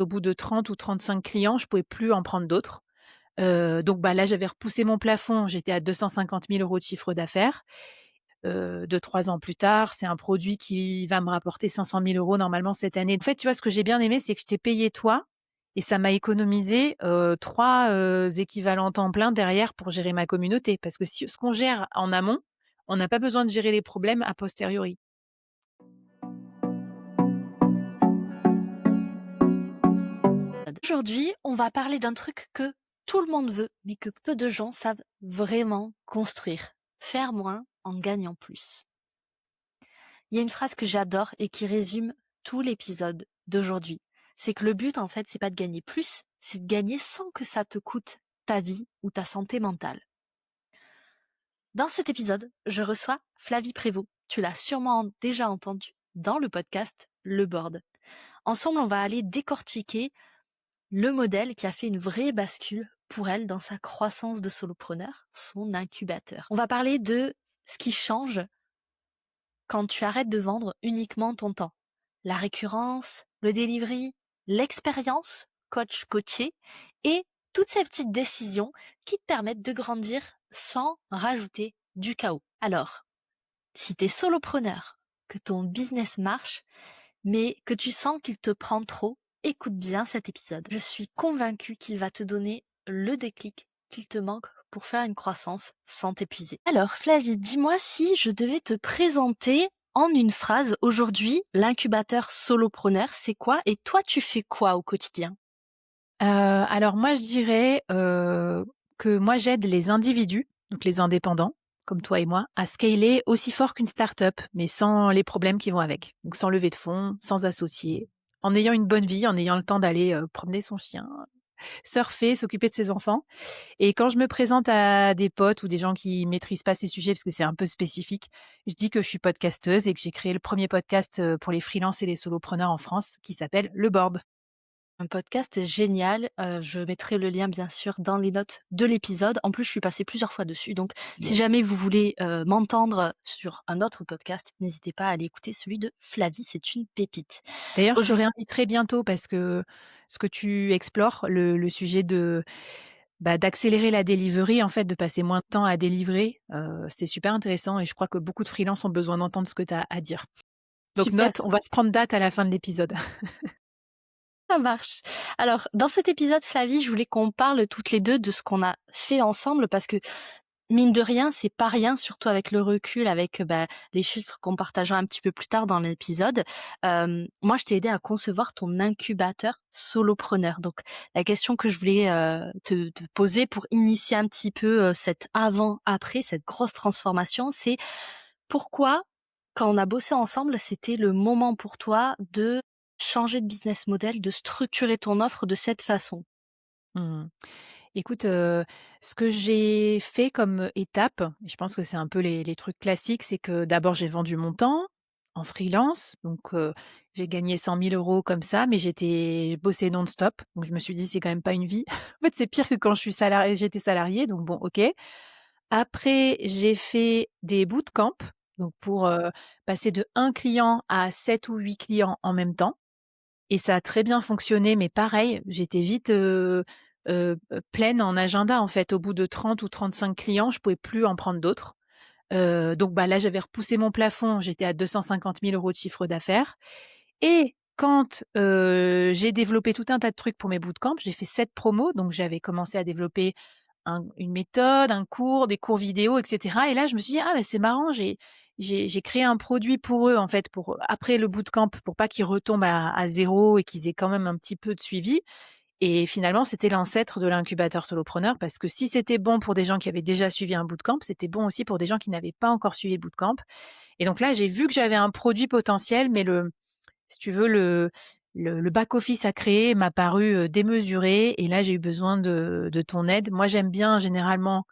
Au bout de 30 ou 35 clients, je pouvais plus en prendre d'autres. Donc là, j'avais repoussé mon plafond, j'étais à 250 000 € de chiffre d'affaires. 2-3 ans plus tard, c'est un produit qui va me rapporter 500 000 € normalement cette année. En fait, tu vois, ce que j'ai bien aimé, c'est que je t'ai payé toi et ça m'a économisé, 3, équivalents temps plein derrière pour gérer ma communauté. Parce que si ce qu'on gère en amont, on n'a pas besoin de gérer les problèmes a posteriori. Aujourd'hui, on va parler d'un truc que tout le monde veut, mais que peu de gens savent vraiment construire. Faire moins en gagnant plus. Il y a une phrase que j'adore et qui résume tout l'épisode d'aujourd'hui. C'est que le but, en fait, c'est pas de gagner plus, c'est de gagner sans que ça te coûte ta vie ou ta santé mentale. Dans cet épisode, je reçois Flavie Prévost. Tu l'as sûrement déjà entendu dans le podcast Le Board. Ensemble, on va aller décortiquer le modèle qui a fait une vraie bascule pour elle dans sa croissance de solopreneur, son incubateur. On va parler de ce qui change quand tu arrêtes de vendre uniquement ton temps. La récurrence, le delivery, l'expérience, coach-coaché, et toutes ces petites décisions qui te permettent de grandir sans rajouter du chaos. Alors, si tu es solopreneur, que ton business marche, mais que tu sens qu'il te prend trop, écoute bien cet épisode. Je suis convaincue qu'il va te donner le déclic qu'il te manque pour faire une croissance sans t'épuiser. Alors Flavie, dis-moi si je devais te présenter en une phrase aujourd'hui, l'incubateur solopreneur, c'est quoi et toi tu fais quoi au quotidien? Alors moi, je dirais, que moi, j'aide les individus, donc les indépendants, comme toi et moi, à scaler aussi fort qu'une start-up, mais sans les problèmes qui vont avec. Donc sans levée de fonds, sans associés, en ayant une bonne vie, en ayant le temps d'aller, promener son chien, surfer, s'occuper de ses enfants. Et quand je me présente à des potes ou des gens qui maîtrisent pas ces sujets, parce que c'est un peu spécifique, je dis que je suis podcasteuse et que j'ai créé le premier podcast, pour les freelances et les solopreneurs en France qui s'appelle Le Board. Un podcast génial, je mettrai le lien bien sûr dans les notes de l'épisode. En plus, je suis passée plusieurs fois dessus, donc si Yes. jamais vous voulez m'entendre sur un autre podcast, n'hésitez pas à aller écouter celui de Flavie, c'est une pépite. D'ailleurs, je te Aujour réinviterai bientôt parce que ce que tu explores, le sujet de, d'accélérer la delivery, en fait, de passer moins de temps à délivrer, c'est super intéressant et je crois que beaucoup de freelances ont besoin d'entendre ce que tu as à dire. Donc super, note, on va se prendre date à la fin de l'épisode. ça marche. Alors, dans cet épisode, Flavie, je voulais qu'on parle toutes les 2 de ce qu'on a fait ensemble parce que mine de rien, c'est pas rien, surtout avec le recul, avec les chiffres qu'on partagera un petit peu plus tard dans l'épisode. Moi, je t'ai aidé à concevoir ton incubateur solopreneur. Donc, la question que je voulais te poser pour initier un petit peu cet avant-après, cette grosse transformation, c'est pourquoi, quand on a bossé ensemble, c'était le moment pour toi de changer de business model, de structurer ton offre de cette façon? Mmh. Écoute, ce que j'ai fait comme étape, et je pense que c'est un peu les trucs classiques, c'est que d'abord j'ai vendu mon temps en freelance, donc j'ai gagné 100 000 € comme ça, mais je bossais non-stop, donc je me suis dit: «C'est quand même pas une vie». En fait, c'est pire que quand j'étais salariée, donc bon, OK. Après, j'ai fait des bootcamps, donc pour, passer de un client à 7 ou 8 clients en même temps. Et ça a très bien fonctionné, mais pareil, j'étais vite, pleine en agenda, en fait. Au bout de 30 ou 35 clients, je pouvais plus en prendre d'autres. Donc là, j'avais repoussé mon plafond, j'étais à 250 000 € de chiffre d'affaires et quand, j'ai développé tout un tas de trucs pour mes bootcamps, j'ai fait 7 promos, donc j'avais commencé à développer une méthode, un cours, des cours vidéo et cetera et là, je me suis dit: «Ah, c'est marrant, j'ai créé un produit pour eux, en fait, pour, après le bootcamp, pour pas qu'ils retombent à 0 et qu'ils aient quand même un petit peu de suivi» et finalement, c'était l'ancêtre de l'incubateur solopreneur parce que si c'était bon pour des gens qui avaient déjà suivi un bootcamp, c'était bon aussi pour des gens qui n'avaient pas encore suivi le bootcamp et donc là, j'ai vu que j'avais un produit potentiel, mais si tu veux, le back office à créer m'a paru, démesuré et là, j'ai eu besoin de ton aide. Moi, j'aime bien généralement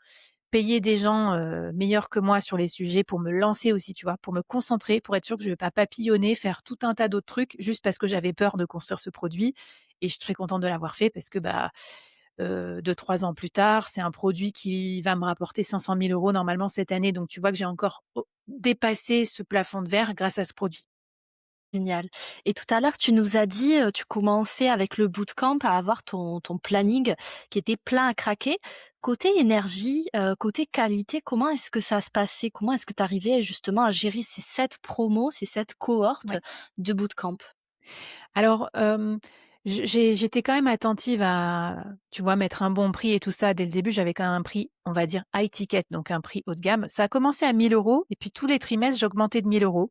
payer des gens, meilleurs que moi sur les sujets pour me lancer aussi, tu vois? Pour me concentrer, pour être sûre que je vais pas papillonner, faire tout un tas d'autres trucs juste parce que j'avais peur de construire ce produit et je suis très contente de l'avoir fait parce que, 2-3 ans plus tard, c'est un produit qui va me rapporter 500 000 € normalement cette année donc tu vois que j'ai encore dépassé ce plafond de verre grâce à ce produit. Génial. Et tout à l'heure, tu nous as dit, tu commençais avec le bootcamp à avoir ton planning qui était plein à craquer. Côté énergie, côté qualité, comment est-ce que ça se passait? Comment est-ce que tu arrivais justement à gérer ces 7 promos, ces 7 cohortes Ouais. de bootcamp? Alors, j'étais quand même attentive à, tu vois, mettre un bon prix et tout ça. Dès le début, j'avais quand même un prix, on va dire high ticket, donc un prix haut de gamme. Ça a commencé à 1 000 € et puis tous les trimestres, j'augmentais de 1 000 €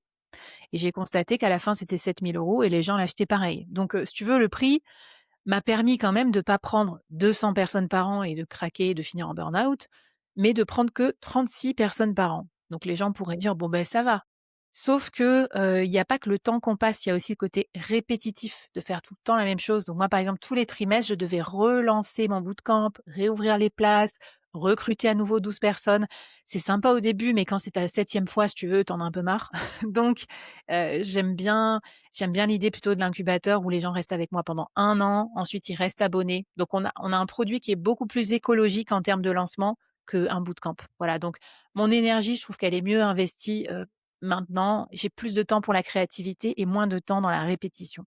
et j'ai constaté qu'à la fin, c'était 7 000 € et les gens l'achetaient pareil. Donc, si tu veux, le prix m'a permis quand même de pas prendre 200 personnes par an et de craquer, de finir en burn-out, mais de prendre que 36 personnes par an. Donc les gens pourraient dire: «Bon, ben, ça va». Sauf que, il y a pas que le temps qu'on passe, il y a aussi le côté répétitif de faire tout le temps la même chose. Donc moi, par exemple, tous les trimestres, je devais relancer mon bootcamp, réouvrir les places, recruter à nouveau 12 personnes. C'est sympa au début, mais quand c'est ta 7e fois, si tu veux, tu en as un peu marre. Donc, j'aime bien l'idée plutôt de l'incubateur où les gens restent avec moi pendant 1 an, ensuite ils restent abonnés. Donc on a un produit qui est beaucoup plus écologique en termes de lancement qu'un bootcamp. Voilà, donc mon énergie, je trouve qu'elle est mieux investie, maintenant. J'ai plus de temps pour la créativité et moins de temps dans la répétition.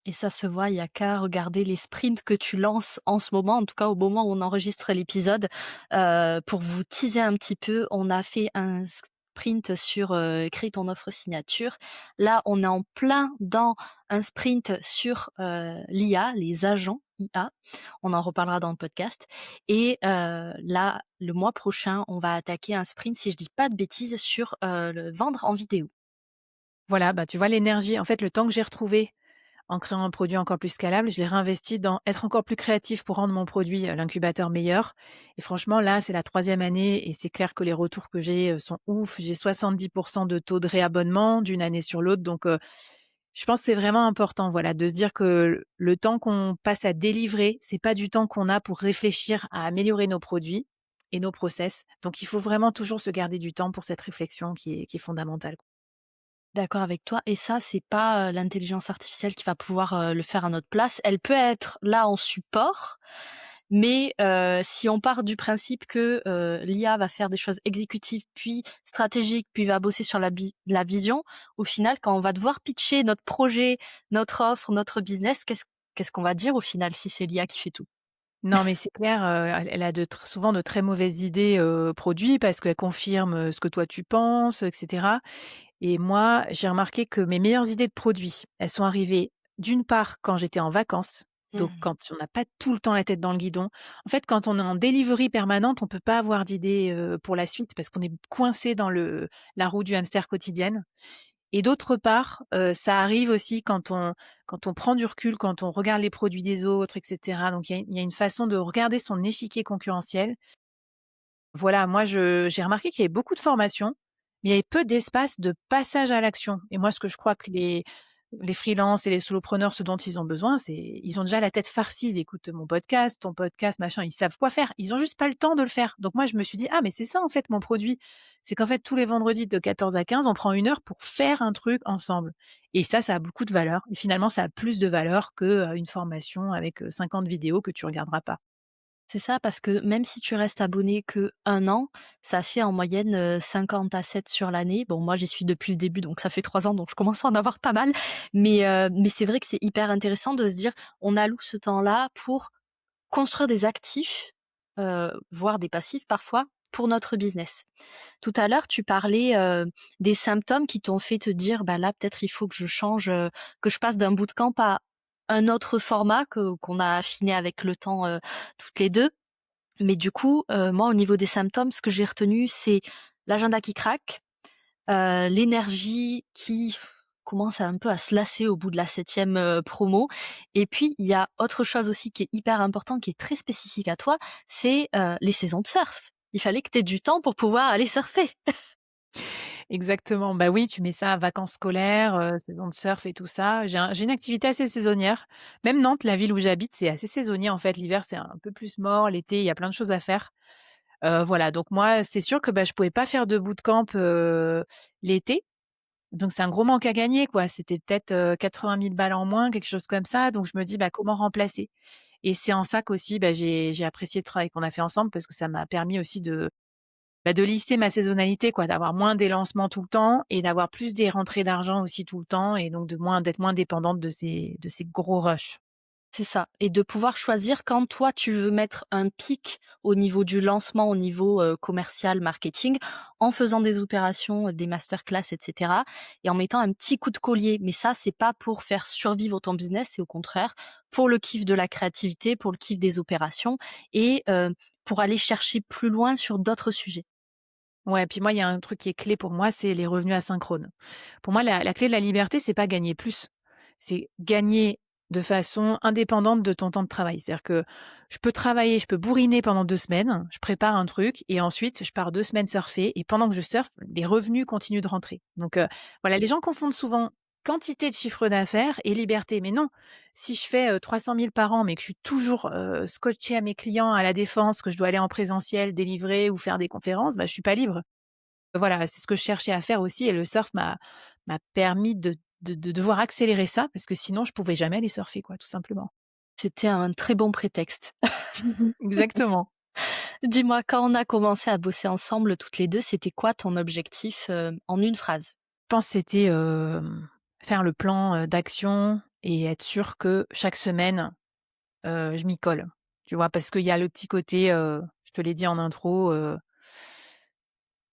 Et ça se voit, il y a qu'à regarder les sprints que tu lances en ce moment, en tout cas au moment où on enregistre l'épisode. Pour vous teaser un petit peu, on a fait un sprint sur, créer ton offre signature. Là, on est en plein dans un sprint sur, l'IA, les agents IA. On en reparlera dans le podcast et là, le mois prochain, on va attaquer un sprint, si je dis pas de bêtises, sur, le vendre en vidéo. Voilà, bah, tu vois l'énergie en fait, le temps que j'ai retrouvé en créant un produit encore plus scalable, je l'ai réinvesti dans être encore plus créatif pour rendre mon produit, l'incubateur meilleur et franchement là, c'est la 3e année et c'est clair que les retours que j'ai, sont ouf. J'ai 70 de taux de réabonnement d'une année sur l'autre donc je pense que c'est vraiment important, voilà, de se dire que le temps qu'on passe à délivrer, c'est pas du temps qu'on a pour réfléchir à améliorer nos produits et nos process. Donc il faut vraiment toujours se garder du temps pour cette réflexion qui est fondamentale. D'accord avec toi et ça, c'est pas, l'intelligence artificielle qui va pouvoir, le faire à notre place. Elle peut être là en support, mais si on part du principe que, l'IA va faire des choses exécutives, puis stratégiques, puis va bosser sur la vision, au final, quand on va devoir pitcher notre projet, notre offre, notre business, qu'est-ce qu'on va dire au final si c'est l'IA qui fait tout? Non, mais c'est clair, elle a souvent de très mauvaises idées, produits parce qu'elle confirme, ce que toi tu penses, et cetera. Et moi, j'ai remarqué que mes meilleures idées de produits, elles sont arrivées d'une part quand j'étais en vacances, donc Mmh. quand on n'a pas tout le temps la tête dans le guidon. En fait, quand on est en delivery permanente, on peut pas avoir d'idées, pour la suite parce qu'on est coincé dans la roue du hamster quotidienne. Et d'autre part, ça arrive aussi quand on prend du recul, quand on regarde les produits des autres et cetera. Donc il y a une façon de regarder son échiquier concurrentiel. Voilà, moi j'ai remarqué qu'il y avait beaucoup de formations, mais il y avait peu d'espace de passage à l'action et moi ce que je crois que les freelances et les solopreneurs, ce dont ils ont besoin, c'est ils ont déjà la tête farcie. Ils écoutent mon podcast, ton podcast, machin, ils savent quoi faire. Ils ont juste pas le temps de le faire. Donc moi je me suis dit: «Ah mais c'est ça en fait mon produit». C'est qu'en fait tous les vendredis de 14 à 15, on prend 1 heure pour faire un truc ensemble et ça a beaucoup de valeur et finalement ça a plus de valeur que, une formation avec, 50 vidéos que tu regarderas pas. C'est ça, parce que même si tu restes abonné que 1 an, ça fait en moyenne, 50 à 7 sur l'année. Bon, moi, j'y suis depuis le début, donc ça fait 3 ans, donc je commence à en avoir pas mal. Mais c'est vrai que c'est hyper intéressant de se dire: on alloue ce temps-là pour construire des actifs, voire des passifs parfois, pour notre business. Tout à l'heure, tu parlais, des symptômes qui t'ont fait te dire: «Bah, là, peut-être il faut que je change, que je passe d'un bootcamp à un autre format que qu'on a affiné avec le temps, toutes les 2. Mais du coup, moi, au niveau des symptômes, ce que j'ai retenu, c'est l'agenda qui craque, l'énergie qui commence un peu à se lasser au bout de la 7e, promo et puis il y a autre chose aussi qui est hyper important, qui est très spécifique à toi, c'est, les saisons de surf. Il fallait que tu aies du temps pour pouvoir aller surfer. Exactement. Bah oui, tu mets ça à vacances scolaires, saison de surf et tout ça. J'ai une activité assez saisonnière. Même Nantes, la ville où j'habite, c'est assez saisonnier en fait. L'hiver, c'est un peu plus mort. L'été, il y a plein de choses à faire. Voilà, donc moi, c'est sûr que, bah, je pouvais pas faire de bootcamp, l'été. Donc c'est un gros manque à gagner, quoi. C'était peut-être, 80 000 balles en moins, quelque chose comme ça. Donc je me dis: «Bah, comment remplacer?» Et c'est en ça qu'aussi, bah, j'ai apprécié le travail qu'on a fait ensemble parce que ça m'a permis aussi de lisser ma saisonnalité quoi, d'avoir moins des lancements tout le temps et d'avoir plus des rentrées d'argent aussi tout le temps et donc d'être moins dépendante de ces gros rushs. C'est ça, et de pouvoir choisir quand toi tu veux mettre un pic au niveau du lancement, au niveau, commercial, marketing, en faisant des opérations, des masterclass et cetera, et en mettant un petit coup de collier. Mais ça, c'est pas pour faire survivre ton business, c'est au contraire pour le kiff de la créativité, pour le kiff des opérations et pour aller chercher plus loin sur d'autres sujets. Ouais, puis moi, il y a un truc qui est clé pour moi, c'est les revenus asynchrones. Pour moi, la clé de la liberté, c'est pas gagner plus, c'est gagner de façon indépendante de ton temps de travail. C'est-à-dire que je peux travailler, je peux bourriner pendant 2 semaines, je prépare un truc et ensuite je pars 2 semaines surfer et pendant que je surfe, les revenus continuent de rentrer. Donc voilà, les gens confondent souvent quantité de chiffre d'affaires et liberté. Mais non, si je fais, 300 000 par an, mais que je suis toujours, scotchée à mes clients à la défense, que je dois aller en présentiel, délivrer ou faire des conférences, bah, je suis pas libre. Voilà, c'est ce que je cherchais à faire aussi et le surf m'a permis de devoir accélérer ça parce que sinon je pouvais jamais aller surfer quoi, tout simplement. C'était un très bon prétexte. Exactement. Dis-moi, quand on a commencé à bosser ensemble toutes les 2, c'était quoi ton objectif, en une phrase? Je pense que c'était, faire le plan, d'action et être sûre que chaque semaine, je m'y colle. Tu vois? Parce qu'il y a le petit côté, je te l'ai dit en intro,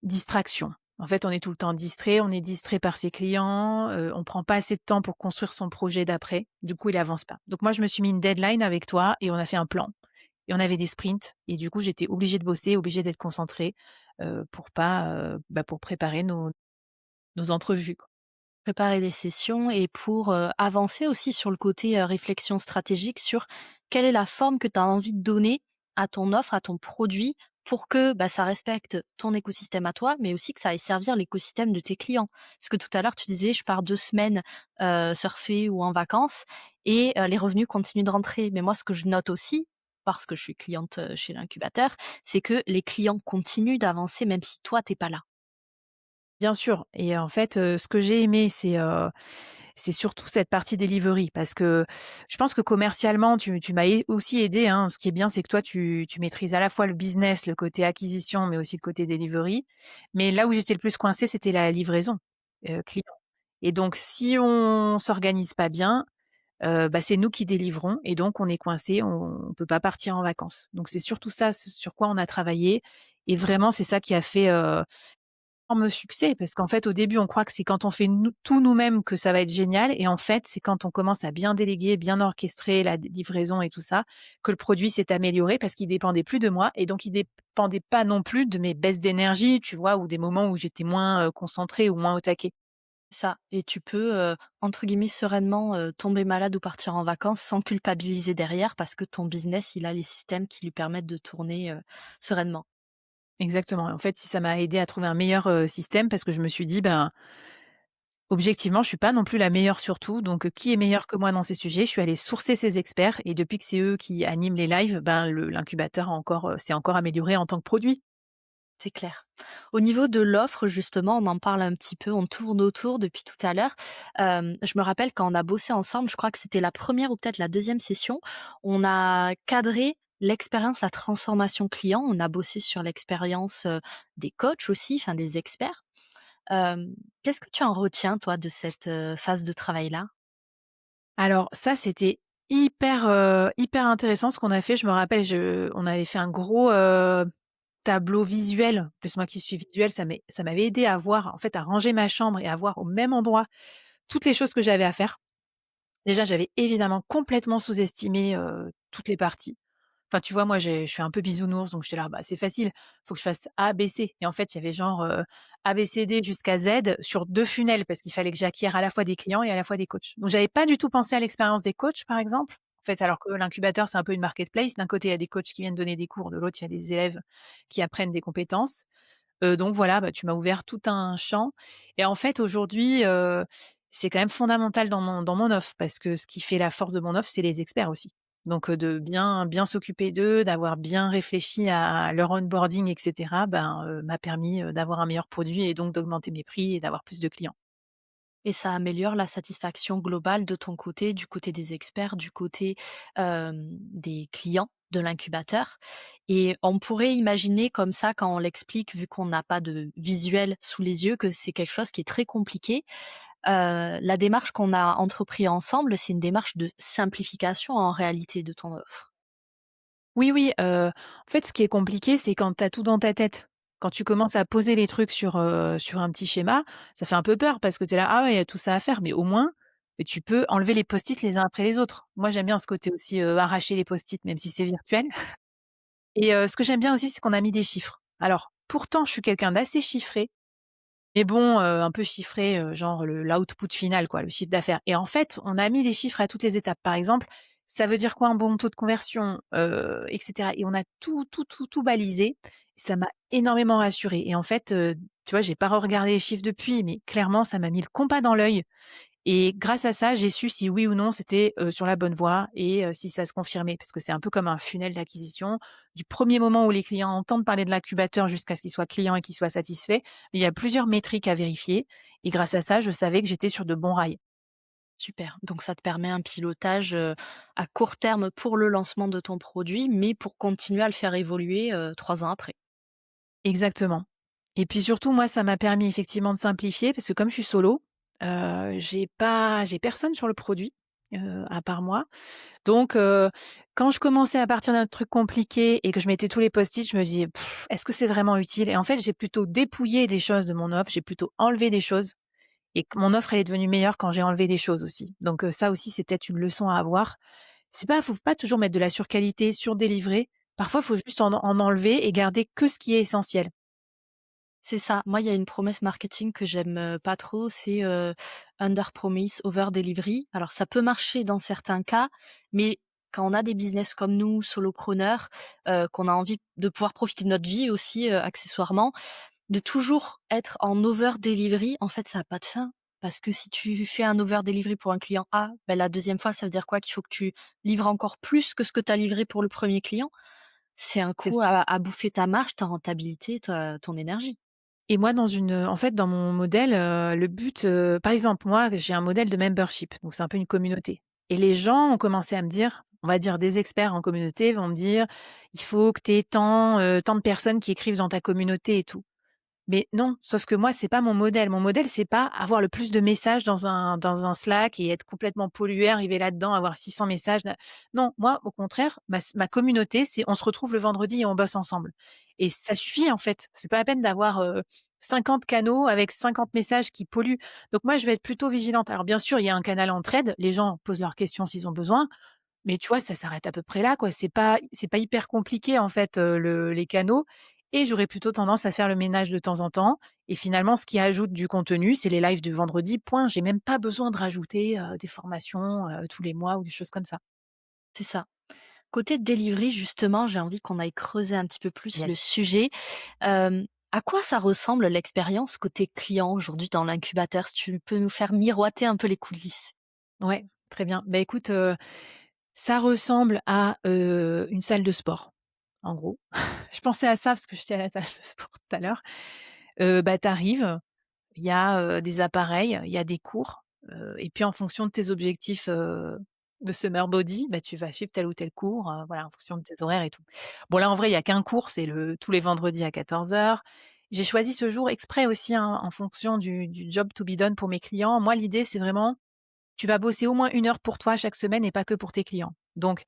distraction. En fait, on est tout le temps distrait, on est distrait par ses clients, on prend pas assez de temps pour construire son projet d'après. Du coup, il avance pas. Donc moi, je me suis mis une deadline avec toi et on a fait un plan et on avait des sprints et du coup, j'étais obligée de bosser, obligée d'être concentrée, pour pas, pour préparer nos entrevues, quoi. Préparer des sessions et pour, avancer aussi sur le côté, réflexion stratégique sur quelle est la forme que tu as envie de donner à ton offre, à ton produit pour que, bah, ça respecte ton écosystème à toi, mais aussi que ça aille servir l'écosystème de tes clients. Parce que tout à l'heure, tu disais: «Je pars 2 semaines, surfer ou en vacances et les revenus continuent de rentrer». Mais moi, ce que je note aussi, parce que je suis cliente, chez l'incubateur, c'est que les clients continuent d'avancer même si toi, tu es pas là. Bien sûr et en fait, ce que j'ai aimé, c'est surtout cette partie delivery parce que je pense que commercialement, tu m'as aussi aidé, hein. Ce qui est bien, c'est que toi, tu maîtrises à la fois le business, le côté acquisition, mais aussi le côté delivery. Mais là où j'étais le plus coincée, c'était la livraison, client et donc si on s'organise pas bien, c'est nous qui délivrons et donc on est coincé, on peut pas partir en vacances. Donc c'est surtout ça, sur quoi on a travaillé et vraiment c'est ça qui a fait, énorme succès parce qu'en fait, au début, on croit que c'est quand on fait tout nous-mêmes que ça va être génial et en fait, c'est quand on commence à bien déléguer, bien orchestrer la livraison et tout ça, que le produit s'est amélioré parce qu'il dépendait plus de moi et donc il dépendait pas non plus de mes baisses d'énergie, tu vois? Ou des moments où j'étais moins, concentrée ou moins au taquet. Ça, et tu peux, entre guillemets «sereinement», tomber malade ou partir en vacances sans culpabiliser derrière parce que ton business, il a les systèmes qui lui permettent de tourner, sereinement. Exactement. En fait, si ça m'a aidé à trouver un meilleur, système parce que je me suis dit: «Ben, objectivement, je suis pas non plus la meilleure sur tout, donc qui est meilleur que moi dans ces sujets?» Je suis allée sourcer ces experts et depuis que c'est eux qui animent les lives, ben, le l'incubateur a encore, s'est encore amélioré en tant que produit. C'est clair. Au niveau de l'offre, justement, on en parle un petit peu, on tourne autour depuis tout à l'heure. Je me rappelle quand on a bossé ensemble, je crois que c'était la première ou peut-être la deuxième session, on a cadré l'expérience, la transformation client. On a bossé sur l'expérience, des coachs aussi, enfin des experts. Qu'est-ce que tu en retiens toi de cette, phase de travail-là? Alors ça, c'était hyper intéressant ce qu'on a fait. Je me rappelle, on avait fait un gros, tableau visuel. En plus, moi qui suis visuelle, ça m'avait aidé à voir, en fait, à ranger ma chambre et à voir au même endroit toutes les choses que j'avais à faire. Déjà, j'avais évidemment complètement sous-estimé, toutes les parties. Enfin, tu vois, moi, je suis un peu bisounours, donc j'étais là: «Bah, c'est facile, faut que je fasse A, B, C» et en fait, il y avait genre, A, B, C, D jusqu'à Z sur 2 funnels parce qu'il fallait que j'acquière à la fois des clients et à la fois des coachs. Donc j'avais pas du tout pensé à l'expérience des coachs, par exemple. En fait, alors que l'incubateur, c'est un peu une marketplace. D'un côté, il y a des coachs qui viennent donner des cours, de l'autre, il y a des élèves qui apprennent des compétences. Donc voilà, tu m'as ouvert tout un champ et en fait aujourd'hui, c'est quand même fondamental dans mon offre parce que ce qui fait la force de mon offre, c'est les experts aussi. Donc, de bien s'occuper d'eux, d'avoir bien réfléchi à leur onboarding et cetera, m'a permis, d'avoir un meilleur produit et donc d'augmenter mes prix et d'avoir plus de clients. et ça améliore la satisfaction globale de ton côté, du côté des experts, du côté, des clients de l'incubateur et on pourrait imaginer comme ça quand on l'explique, vu qu'on n'a pas de visuel sous les yeux, que c'est quelque chose qui est très compliqué. La démarche qu'on a entrepris ensemble, c'est une démarche de simplification en réalité de ton offre. Oui, oui, en fait, ce qui est compliqué, c'est quand tu as tout dans ta tête. Quand tu commences à poser les trucs sur un petit schéma, ça fait un peu peur parce que tu es là: «Ah ouais, il y a tout ça à faire», mais au moins, tu peux enlever les post-it les uns après les autres. Moi, j'aime bien ce côté aussi, arracher les post-it, même si c'est virtuel. Et ce que j'aime bien aussi, c'est qu'on a mis des chiffres. Alors, pourtant, je suis quelqu'un d'assez chiffré, mais bon, un peu chiffré, genre l'output final quoi, le chiffre d'affaires et en fait, on a mis des chiffres à toutes les étapes. Par exemple, ça veut dire quoi un bon taux de conversion, et cetera et on a tout, tout, tout, tout balisé. Ça m'a énormément rassurée et en fait, tu vois, j'ai pas re-regardé les chiffres depuis, mais clairement, ça m'a mis le compas dans l'œil et grâce à ça, j'ai su si oui ou non c'était, sur la bonne voie et si ça se confirmait. Parce que c'est un peu comme un funnel d'acquisition. Du premier moment où les clients entendent parler de l'incubateur jusqu'à ce qu'ils soient clients et qu'ils soient satisfaits, il y a plusieurs métriques à vérifier et grâce à ça, je savais que j'étais sur de bons rails. Super, donc ça te permet un pilotage, à court terme pour le lancement de ton produit, mais pour continuer à le faire évoluer, 3 ans après. Exactement et puis surtout, moi, ça m'a permis effectivement de simplifier parce que comme je suis solo, j'ai personne sur le produit, à part moi. Donc quand je commençais à partir d'un truc compliqué et que je mettais tous les post-it, je me disais: «Est-ce que c'est vraiment utile?» et en fait, j'ai plutôt dépouillé des choses de mon offre, j'ai plutôt enlevé des choses et que mon offre, elle est devenue meilleure quand j'ai enlevé des choses aussi. Donc ça aussi, c'est peut-être une leçon à avoir. Faut pas toujours mettre de la surqualité, surdélivrer. Parfois, il faut juste en enlever et garder que ce qui est essentiel. C'est ça. Moi, il y a une promesse marketing que j'aime, pas trop, c'est, under promise, over delivery. Alors ça peut marcher dans certains cas, mais quand on a des business comme nous, solopreneurs, qu'on a envie de pouvoir profiter de notre vie aussi, accessoirement, de toujours être en over delivery, en fait, ça a pas de fin. Parce que si tu fais un over delivery pour un client A, ben la deuxième fois, ça veut dire quoi? Qu'il faut que tu livres encore plus que ce que tu as livré pour le premier client. C'est un C'est coup à bouffer ta marge, ta rentabilité, ta ton énergie. et moi en fait, dans mon modèle, le but, par exemple, moi, j'ai un modèle de membership, donc c'est un peu une communauté et les gens ont commencé à me dire, on va dire des experts en communauté vont me dire: «Il faut que tu aies tant de personnes qui écrivent dans ta communauté et tout». Mais non, sauf que moi, c'est pas mon modèle. Mon modèle, c'est pas avoir le plus de messages dans un Slack et être complètement pollué, arriver là-dedans, avoir 600 messages. Non, moi, au contraire, ma communauté, c'est on se retrouve le vendredi et on bosse ensemble. Et ça suffit, en fait. C'est pas la peine d'avoir 50 canaux avec 50 messages qui polluent. Donc moi, je vais être plutôt vigilante. Alors bien sûr, il y a un canal entraide. Les gens posent leurs questions s'ils ont besoin. Mais tu vois, ça s'arrête à peu près là, quoi. C'est pas hyper compliqué, en fait, les canaux et j'aurais plutôt tendance à faire le ménage de temps en temps et finalement, ce qui ajoute du contenu, c'est les lives du vendredi, point. J'ai même pas besoin de rajouter, des formations, tous les mois ou des choses comme ça. C'est ça. Côté delivery, justement, j'ai envie qu'on aille creuser un petit peu plus le Yes. sujet. À quoi ça ressemble l'expérience côté client aujourd'hui dans l'incubateur? Si tu peux nous faire miroiter un peu les coulisses. Ouais, très bien. Bah, écoute, ça ressemble à, une salle de sport, en gros. Je pensais à ça parce que j'étais à la salle de sport tout à l'heure. Bah, tu arrives. Il y a, des appareils, il y a des cours, et puis en fonction de tes objectifs, de summer body, bah, tu vas suivre tel ou tel cours, voilà, en fonction de tes horaires et tout. Bon là, en vrai, il y a qu'un cours, c'est le tous les vendredis à 14h. J'ai choisi ce jour exprès aussi, hein, en fonction du job to be done pour mes clients. Moi, l'idée, c'est vraiment tu vas bosser au moins 1 heure pour toi chaque semaine et pas que pour tes clients. Donc,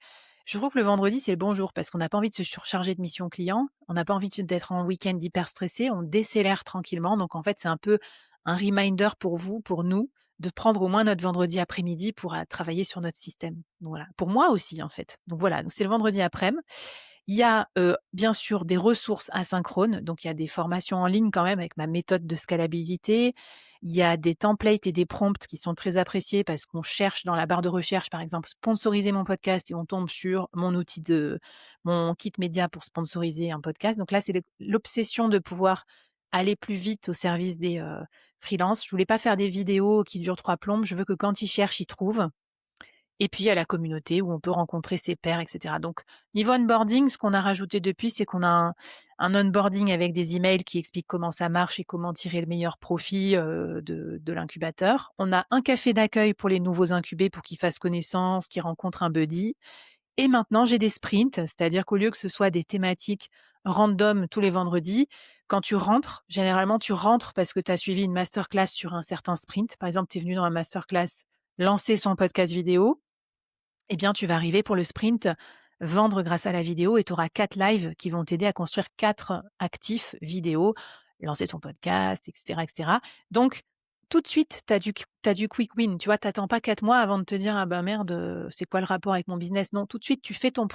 je trouve que le vendredi, c'est le bon jour parce qu'on n'a pas envie de se surcharger de missions clients. On n'a pas envie d'être en week-end hyper stressé. On décélère tranquillement. Donc, en fait, c'est un peu un reminder pour vous, pour nous, de prendre au moins notre vendredi après-midi pour travailler sur notre système. Donc, voilà. Pour moi aussi, en fait. Donc, voilà. Donc, c'est le vendredi après-midi. Il y a, bien sûr des ressources asynchrones, donc il y a des formations en ligne quand même avec ma méthode de scalabilité. Il y a des templates et des prompts qui sont très appréciés parce qu'on cherche dans la barre de recherche, par exemple, sponsoriser mon podcast et on tombe sur mon kit média pour sponsoriser un podcast. Donc là, c'est l'obsession de pouvoir aller plus vite au service des, freelances. Je voulais pas faire des vidéos qui durent 3 plombes. Je veux que quand ils cherchent, ils trouvent Et puis il y a la communauté où on peut rencontrer ses pairs et cetera. Donc niveau onboarding, ce qu'on a rajouté depuis, c'est qu'on a un onboarding avec des emails qui expliquent comment ça marche et comment tirer le meilleur profit, de l'incubateur. On a un café d'accueil pour les nouveaux incubés pour qu'ils fassent connaissance, qu'ils rencontrent un buddy. Et maintenant, j'ai des sprints, c'est-à-dire qu'au lieu que ce soit des thématiques random tous les vendredis, quand tu rentres, généralement, tu rentres parce que tu as suivi une masterclass sur un certain sprint. Par exemple, tu es venu dans la masterclass lancer son podcast vidéo. Eh bien, tu vas arriver pour le sprint, vendre grâce à la vidéo et tu auras 4 lives qui vont t'aider à construire 4 actifs vidéo, lancer ton podcast, et cetera, et cetera. Donc, tout de suite, tu as du quick win. Tu vois, tu attends pas 4 mois avant de te dire: «Ah ben merde, c'est quoi le rapport avec mon business?» Non, tout de suite, tu fais tes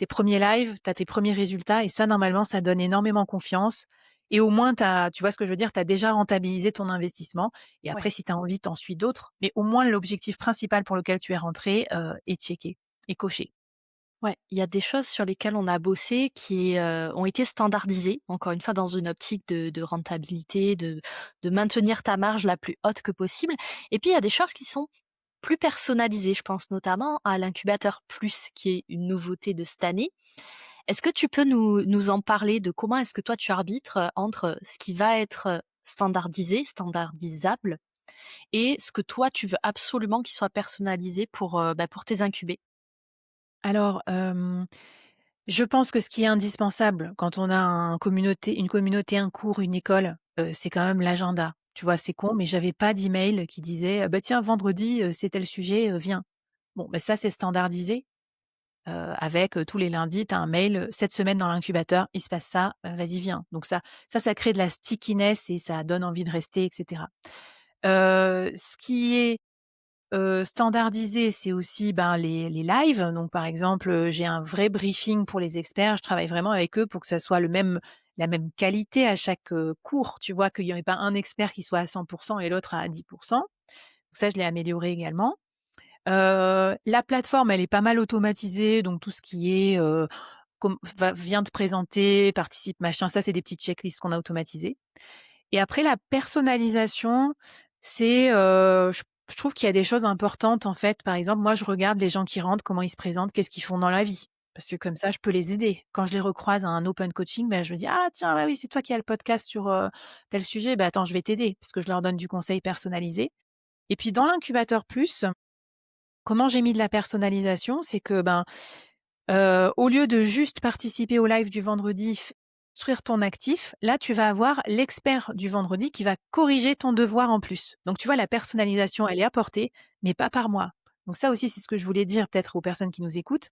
premiers lives, tu as tes premiers résultats et ça, normalement, ça donne énormément confiance et au moins tu vois ce que je veux dire? Tu as déjà rentabilisé ton investissement et Ouais. après, si tu as envie, tu en suis d'autres. Mais au moins, l'objectif principal pour lequel tu es rentré, est checké et coché. Ouais, il y a des choses sur lesquelles on a bossé qui, ont été standardisées, encore une fois dans une optique de rentabilité, de maintenir ta marge la plus haute que possible. Et puis il y a des choses qui sont plus personnalisées. Je pense notamment à l'incubateur plus, qui est une nouveauté de cette année. Est-ce que tu peux nous en parler de comment est-ce que toi tu arbitres, entre ce qui va être, standardisé, standardisable et ce que toi tu veux absolument qu'il soit personnalisé pour tes incubés? Alors, je pense que ce qui est indispensable quand on a une communauté, un cours, une école, c'est quand même l'agenda. Tu vois, c'est con, mais j'avais pas d'email qui disait: «Bah, tiens, vendredi, c'est tel sujet, viens». Bon, bah, ça, c'est standardisé, avec, tous les lundis, tu as un mail, «Cette semaine dans l'incubateur, il se passe ça, vas-y, viens». Donc ça crée de la stickiness et ça donne envie de rester et cetera. Ce qui est standardisé, c'est aussi, ben, les lives. Donc par exemple, j'ai un vrai briefing pour les experts. Je travaille vraiment avec eux pour que ça soit la même qualité à chaque, cours, tu vois? Qu'il y ait pas un expert qui soit à 100 et l'autre à 10. Donc ça, je l'ai amélioré également. La plateforme, elle est pas mal automatisée, donc tout ce qui est, viens te présenter, participe, machin, ça, c'est des petites checklists qu'on a automatisées. Et après la personnalisation, c'est, je trouve qu'il y a des choses importantes en fait. Par exemple, moi je regarde les gens qui rentrent, comment ils se présentent, qu'est-ce qu'ils font dans la vie. Parce que comme ça, je peux les aider. Quand je les recroise à un open coaching, ben, je me dis: «Ah tiens, bah oui, c'est toi qui as le podcast sur, tel sujet, bah attends, je vais t'aider», parce que je leur donne du conseil personnalisé. Et puis dans l'incubateur plus, comment j'ai mis de la personnalisation? C'est que, ben, au lieu de juste participer au live du vendredi, construire ton actif, là, tu vas avoir l'expert du vendredi qui va corriger ton devoir en plus. Donc tu vois, la personnalisation, elle est apportée, mais pas par moi. Donc ça aussi, c'est ce que je voulais dire peut-être aux personnes qui nous écoutent.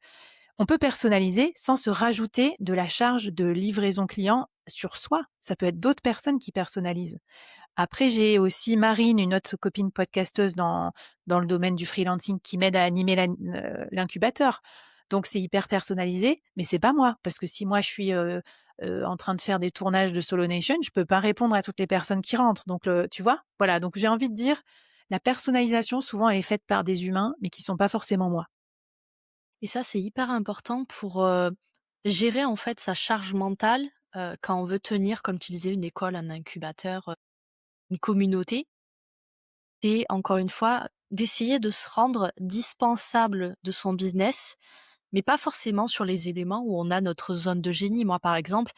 On peut personnaliser sans se rajouter de la charge de livraison client sur soi. Ça peut être d'autres personnes qui personnalisent. Après, j'ai aussi Marine, une autre copine podcasteuse dans le domaine du freelancing qui m'aide à animer l'incubateur. Donc c'est hyper personnalisé, mais c'est pas moi. Parce que si moi je suis, en train de faire des tournages de Solo Nation, je peux pas répondre à toutes les personnes qui rentrent. Donc tu vois? Voilà, donc j'ai envie de dire, la personnalisation souvent elle est faite par des humains, mais qui sont pas forcément moi. Et ça, c'est hyper important pour, gérer en fait sa charge mentale, quand on veut tenir, comme tu disais, une école, un incubateur, une communauté. C'est encore une fois d'essayer de se rendre dispensable de son business, mais pas forcément sur les éléments où on a notre zone de génie. Moi, par exemple,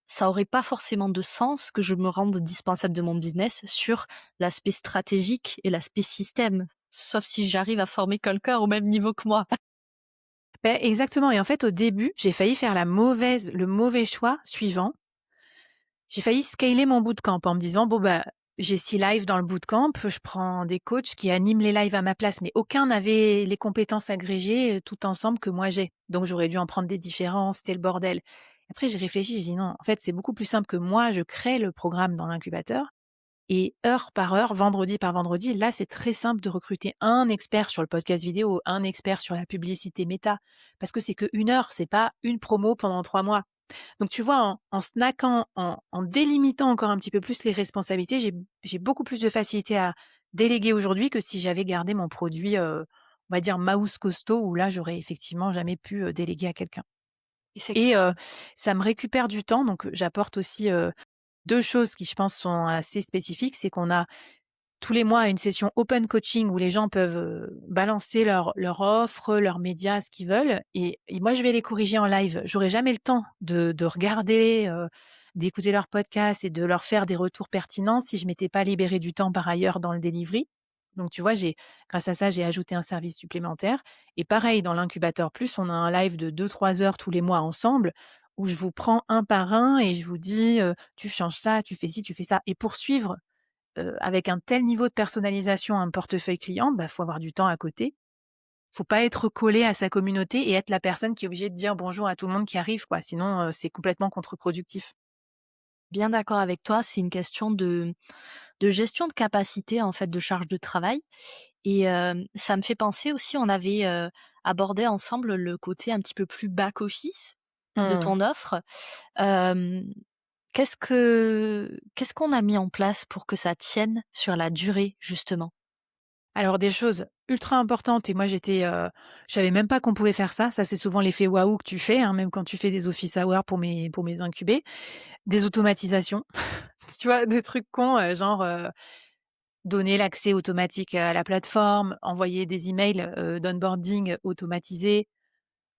ça aurait pas forcément de sens que je me rende dispensable de mon business sur l'aspect stratégique et l'aspect système, sauf si j'arrive à former quelqu'un au même niveau que moi. Beh, exactement et en fait au début, j'ai failli faire le mauvais choix suivant. J'ai failli scaler mon bootcamp en me disant: «Bon, bah, j'ai 6 lives dans le bootcamp, je prends des coachs qui animent les lives à ma place», mais aucun n'avait les compétences agrégées, tout ensemble que moi j'ai. Donc j'aurais dû en prendre des différents, c'était le bordel. Après j'ai réfléchi, j'ai dit: «Non, en fait, c'est beaucoup plus simple que moi, je crée le programme dans l'incubateur et heure par heure, vendredi par vendredi, là, c'est très simple de recruter un expert sur le podcast vidéo, un expert sur la publicité méta, parce que c'est que 1 heure, c'est pas une promo pendant 3 mois». Donc tu vois, en snackant, en délimitant encore un petit peu plus les responsabilités, j'ai beaucoup plus de facilité à déléguer aujourd'hui que si j'avais gardé mon produit, on va dire mouse costaud où là, j'aurais effectivement jamais pu, déléguer à quelqu'un et Effectivement. ça me récupère du temps donc j'apporte aussi, 2 choses qui je pense sont assez spécifiques. C'est qu'on a tous les mois une session open coaching où les gens peuvent, balancer leur offre, leurs médias, ce qu'ils veulent et moi je vais les corriger en live. J'aurai jamais le temps de regarder, d'écouter leurs podcasts et de leur faire des retours pertinents si je m'étais pas libéré du temps par ailleurs dans le delivery. Donc tu vois, grâce à ça, j'ai ajouté un service supplémentaire et pareil dans l'incubateur plus, on a un live de 2-3 heures tous les mois ensemble où je vous prends un par un et je vous dis, «Tu changes ça, tu fais ci, tu fais ça» et pour suivre avec un tel niveau de personnalisation, un portefeuille client, bah, faut avoir du temps à côté. Faut pas être collé à sa communauté et être la personne qui est obligée de dire bonjour à tout le monde qui arrive, quoi. Sinon, c'est complètement contre-productif. Bien d'accord avec toi, c'est une question de gestion de capacité, en fait, de charge de travail et ça me fait penser aussi, on avait, abordé ensemble le côté un petit peu plus back office de Mmh. ton offre. Hem, qu'est-ce qu'on a mis en place pour que ça tienne sur la durée, justement? Alors des choses ultra importantes et moi je savais même pas qu'on pouvait faire ça. Ça, c'est souvent l'effet waouh que tu fais, hein, même quand tu fais des office hours pour mes incubés. Des automatisations, tu vois? Des trucs cons, genre, donner l'accès automatique à la plateforme, envoyer des emails, d'onboarding automatisés.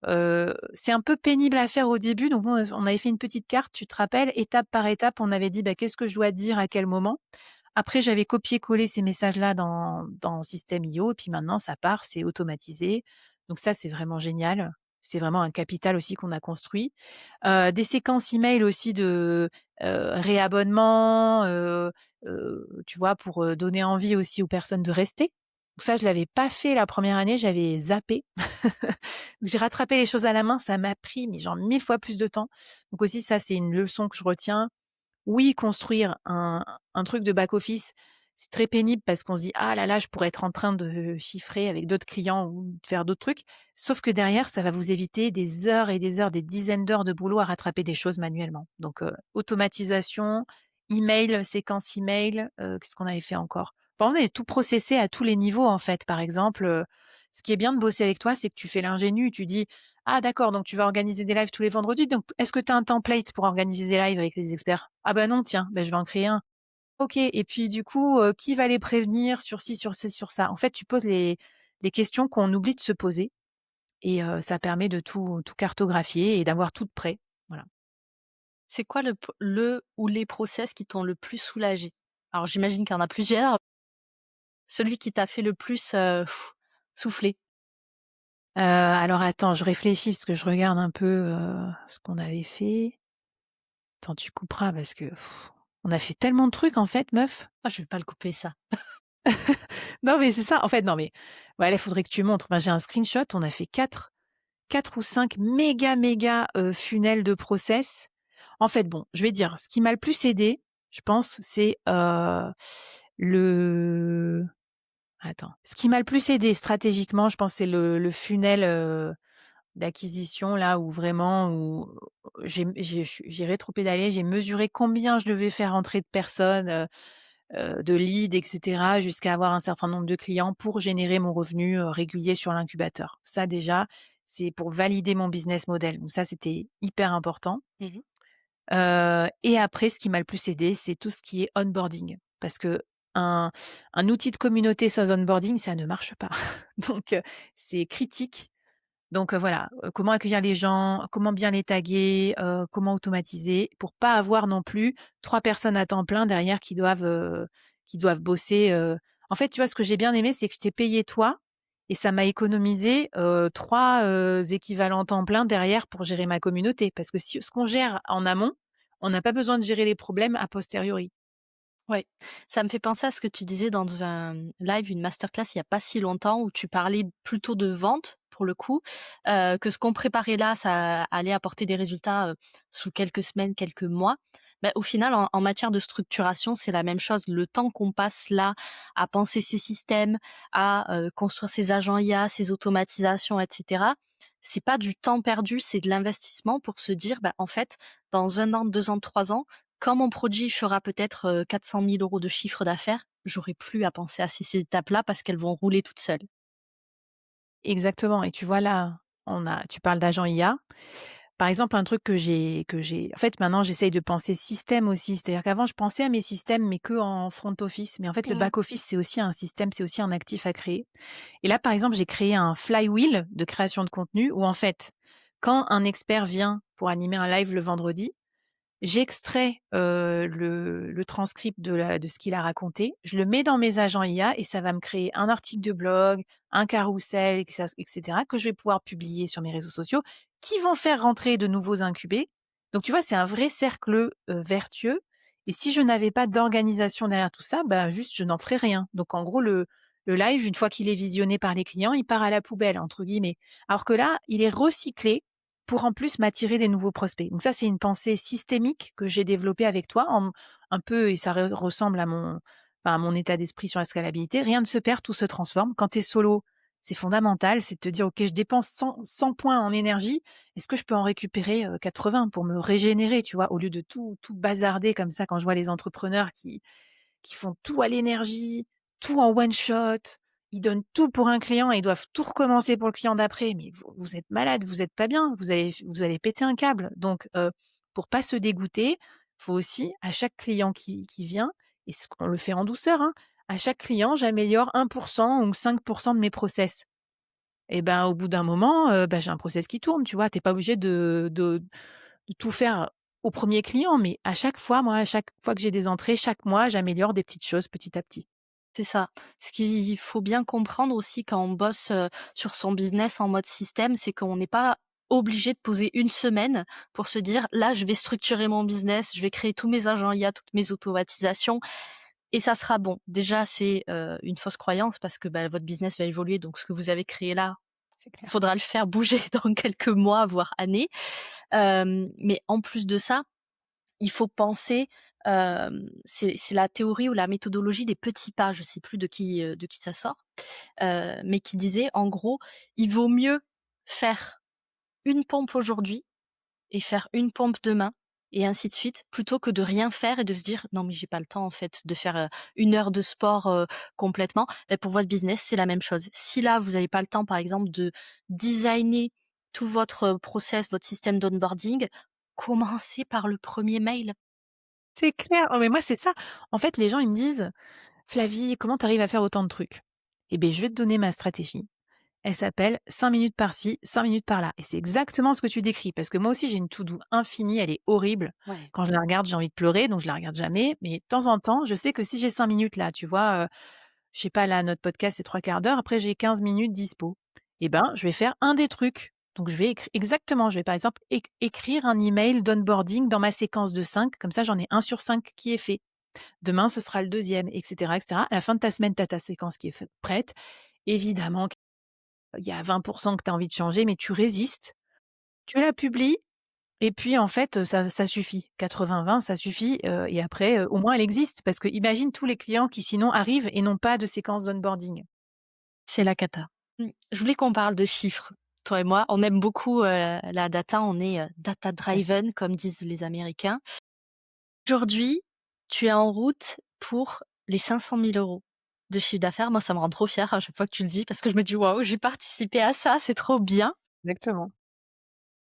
C'est un peu pénible à faire au début, donc nous on avait fait une petite carte, tu te rappelles? Étape par étape, on avait dit: «Bah, qu'est-ce que je dois dire à quel moment?» Après j'avais copié-collé ces messages-là dans System.io et puis maintenant ça part, c'est automatisé. Donc ça, c'est vraiment génial. C'est vraiment un capital aussi qu'on a construit. Des séquences email aussi de, réabonnement, tu vois? Pour, donner envie aussi aux personnes de rester. Donc ça, je l'avais pas fait la première année, j'avais zappé. J'ai rattrapé les choses à la main, ça m'a pris, mais genre 1000 fois plus de temps. Donc aussi ça, c'est une leçon que je retiens. Oui, construire un truc de back office, c'est très pénible parce qu'on se dit: «Ah là là, je pourrais être en train de chiffrer avec d'autres clients ou de faire d'autres trucs». Sauf que derrière, ça va vous éviter des heures et des heures, des dizaines d'heures de boulot à rattraper des choses manuellement. Donc, automatisation, email, séquence email, qu'est-ce qu'on avait fait encore? Enfin, on avait tout processé à tous les niveaux, en fait. Par exemple, ce qui est bien de bosser avec toi, c'est que tu fais l'ingénu. Tu dis: «Ah d'accord, donc tu vas organiser des lives tous les vendredis, donc est-ce que tu as un template pour organiser des lives avec les experts? Ah bah non, tiens, bah je vais en créer un. OK et puis du coup, qui va les prévenir sur ci, sur ci, sur ça?» En fait, tu poses les questions qu'on oublie de se poser et ça permet de tout cartographier et d'avoir tout de prêt. Voilà. C'est quoi le ou les process qui t'ont le plus soulagé? Alors j'imagine qu'il y en a plusieurs. Celui qui t'a fait le plus, souffler? Alors attends, je réfléchis parce que je regarde un peu, ce qu'on avait fait. Attends, tu couperas parce que on a fait tellement de trucs en fait, meuf. Ah, je vais pas le couper ça. Non mais c'est ça, en fait, non mais ouais, là, il faudrait que tu montres. Moi, j'ai un screenshot, on a fait quatre ou 5 méga, funnels de process. En fait, bon, je vais dire, ce qui m'a le plus aidé, je pense, c'est, le attends, ce qui m'a le plus aidé stratégiquement, je pense, c'est le funnel, d'acquisition là où vraiment où j'ai rétropédalé, j'ai mesuré combien je devais faire entrer de personnes, de leads et cetera, jusqu'à avoir un certain nombre de clients pour générer mon revenu, régulier sur l'incubateur. Ça déjà, c'est pour valider mon business model. Donc ça, c'était hyper important. Mmh. Et après, ce qui m'a le plus aidé, c'est tout ce qui est onboarding. Parce que un outil de communauté sans onboarding, ça ne marche pas. Donc, c'est critique. Donc, voilà, comment accueillir les gens, comment bien les taguer, comment automatiser pour pas avoir non plus 3 personnes à temps plein derrière qui doivent bosser, en fait, tu vois, ce que j'ai bien aimé, c'est que je t'ai payé toi et ça m'a économisé, 3, équivalents temps plein derrière pour gérer ma communauté. Parce que si ce qu'on gère en amont, on n'a pas besoin de gérer les problèmes a posteriori. Ouais, ça me fait penser à ce que tu disais dans un live, une masterclass il y a pas si longtemps où tu parlais plutôt de vente pour le coup, que ce qu'on préparait là, ça allait apporter des résultats, sous quelques semaines, quelques mois. Bah, au final, en matière de structuration, c'est la même chose. Le temps qu'on passe là à penser ces systèmes, à, construire ces agents IA, ces automatisations et cetera, c'est pas du temps perdu, c'est de l'investissement pour se dire: «Bah, en fait, dans 1 an, 2 ans, 3 ans, quand mon produit fera peut-être, 400 000 € de chiffre d'affaires, j'aurai plus à penser à ces étapes-là parce qu'elles vont rouler toutes seules. Exactement et tu vois là, tu parles d'agent IA. Par exemple, un truc que j'ai en fait, maintenant, j'essaye de penser système aussi. C'est-à-dire qu'avant, je pensais à mes systèmes, mais qu'en front office. Mais en fait, le Mmh. back office, c'est aussi un système, c'est aussi un actif à créer. Et là, par exemple, j'ai créé un flywheel de création de contenu où, en fait, quand un expert vient pour animer un live le vendredi, j'extrais, le transcript de ce qu'il a raconté, je le mets dans mes agents IA et ça va me créer un article de blog, un carrousel et cetera, que je vais pouvoir publier sur mes réseaux sociaux, qui vont faire rentrer de nouveaux incubés. Donc tu vois, c'est un vrai cercle, vertueux et si je n'avais pas d'organisation derrière tout ça, bah, juste je n'en ferais rien. Donc en gros, le live, une fois qu'il est visionné par les clients, il part «à la poubelle» entre guillemets. Alors que là, il est recyclé pour en plus m'attirer des nouveaux prospects. Donc ça, c'est une pensée systémique que j'ai développée avec toi, un peu et ça ressemble à mon état d'esprit sur la scalabilité. Rien ne se perd, tout se transforme. Quand tu es solo, c'est fondamental, c'est de te dire: «OK, je dépense 100 points en énergie, est-ce que je peux en récupérer, 80 pour me régénérer?» tu vois? Au lieu de tout bazarder comme ça quand je vois les entrepreneurs qui font tout à l'énergie, tout en one shot. Ils donnent tout pour un client et ils doivent tout recommencer pour le client d'après. Mais vous êtes malade, vous êtes pas bien, vous allez péter un câble. Donc, pour pas se dégoûter, faut aussi à chaque client qui vient et ce qu'on le fait en douceur, hein, à chaque client, j'améliore 1 ou 5 de mes process. Et ben, au bout d'un moment, bah, j'ai un process qui tourne, tu vois? Tu es pas obligé de tout faire au premier client, mais à chaque fois, moi, à chaque fois que j'ai des entrées, chaque mois, j'améliore des petites choses petit à petit. C'est ça. Ce qu'il faut bien comprendre aussi quand on bosse, sur son business en mode système, c'est qu'on n'est pas obligé de poser une semaine pour se dire: «Là, je vais structurer mon business, je vais créer tous mes agents IA, toutes mes automatisations et ça sera bon». Déjà, c'est, une fausse croyance parce que, bah, votre business va évoluer, donc ce que vous avez créé là, C'est il clair. faudra le faire bouger dans quelques mois, voire années. Mais en plus de ça, il faut penser, c'est la théorie ou la méthodologie des petits pas, je sais plus de qui ça sort, mais qui disait en gros: «Il vaut mieux faire une pompe aujourd'hui et faire une pompe demain et ainsi de suite, plutôt que de rien faire et de se dire: "Non mais j'ai pas le temps en fait de faire, 1 heure de sport, complètement"». Et pour votre business, c'est la même chose. Si là, vous avez pas le temps par exemple de designer tout votre, process, votre système d'onboarding, commencez par le premier mail. C'est clair. Oh, mais moi, c'est ça. En fait, les gens, ils me disent: «Flavie, comment tu arrives à faire autant de trucs?» Eh beh, je vais te donner ma stratégie. Elle s'appelle 5 minutes par-ci, 5 minutes par-là et c'est exactement ce que tu décris parce que moi aussi, j'ai une to do infinie, elle est horrible. Ouais. Quand je la regarde, j'ai envie de pleurer, donc je la regarde jamais, mais de temps en temps, je sais que si j'ai 5 minutes là, tu vois, je sais pas, là, notre podcast, c'est 3/4 d'heure. Après, j'ai 15 minutes dispo. Et ben, je vais faire un des trucs. Donc, je vais exactement, je vais par exemple écrire un email d'onboarding dans ma séquence de 5. Comme ça, j'en ai un sur 5 qui est fait. Demain, ce sera le deuxième, etc., etc. À la fin de ta semaine, tu as ta séquence qui est prête. Évidemment, il y a 20% que tu as envie de changer, mais tu résistes. Tu la publies. Et puis, en fait, ça suffit. 80-20, ça suffit. Et après, au moins, elle existe. Parce que imagine tous les clients qui, sinon, arrivent et n'ont pas de séquence d'onboarding. C'est la cata. Je voulais qu'on parle de chiffres. Toi et moi, on aime beaucoup, la data, on est, data Tout à fait. driven comme disent les Américains. Aujourd'hui, tu es en route pour les 500 000 € de chiffre d'affaires. Moi, ça me rend trop fière à chaque fois que tu le dis parce que je me dis: «Waouh, j'ai participé à ça, c'est trop bien». Exactement.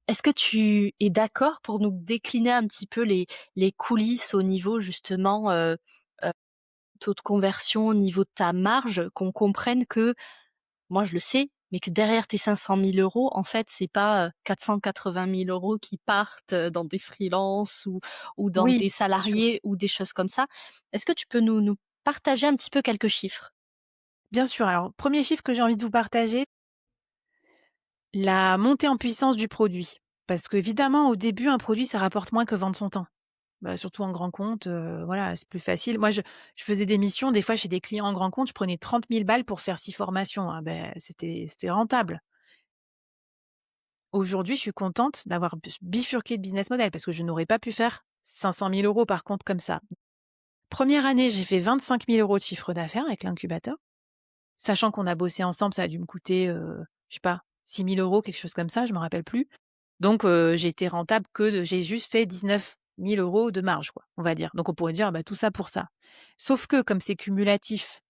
Est-ce que tu es d'accord pour nous décliner un petit peu les coulisses au niveau justement, heu, taux de conversion, au niveau de ta marge, qu'on comprenne que moi, je le sais, mais que derrière tes 500 000 €, en fait, c'est pas, 480 000 € qui partent, dans des freelances ou dans Oui, des bien sûr. salariés ou des choses comme ça. Est-ce que tu peux nous partager un petit peu quelques chiffres? Bien sûr. Alors, premier chiffre que j'ai envie de vous partager, la montée en puissance du produit. Parce qu'évidemment, au début, un produit, ça rapporte moins que vendre son temps. Bah, surtout en grand compte, voilà, c'est plus facile. Moi, je faisais des missions, des fois, chez des clients en grand compte, je prenais 30 000 balles pour faire 6 formations. Ah beh, c'était rentable. Aujourd'hui, je suis contente d'avoir bifurqué de business model parce que je n'aurais pas pu faire 500 000 € par contre comme ça. Première année, j'ai fait 25 000 € de chiffre d'affaires avec l'incubateur. Sachant qu'on a bossé ensemble, ça a dû me coûter, je sais pas, 6 000 €, quelque chose comme ça, je me rappelle plus. Donc j'ai été rentable j'ai juste fait 19 000 € de marge, quoi, on va dire. Donc on pourrait dire: «Bah, tout ça pour ça». Sauf que comme c'est cumulatif,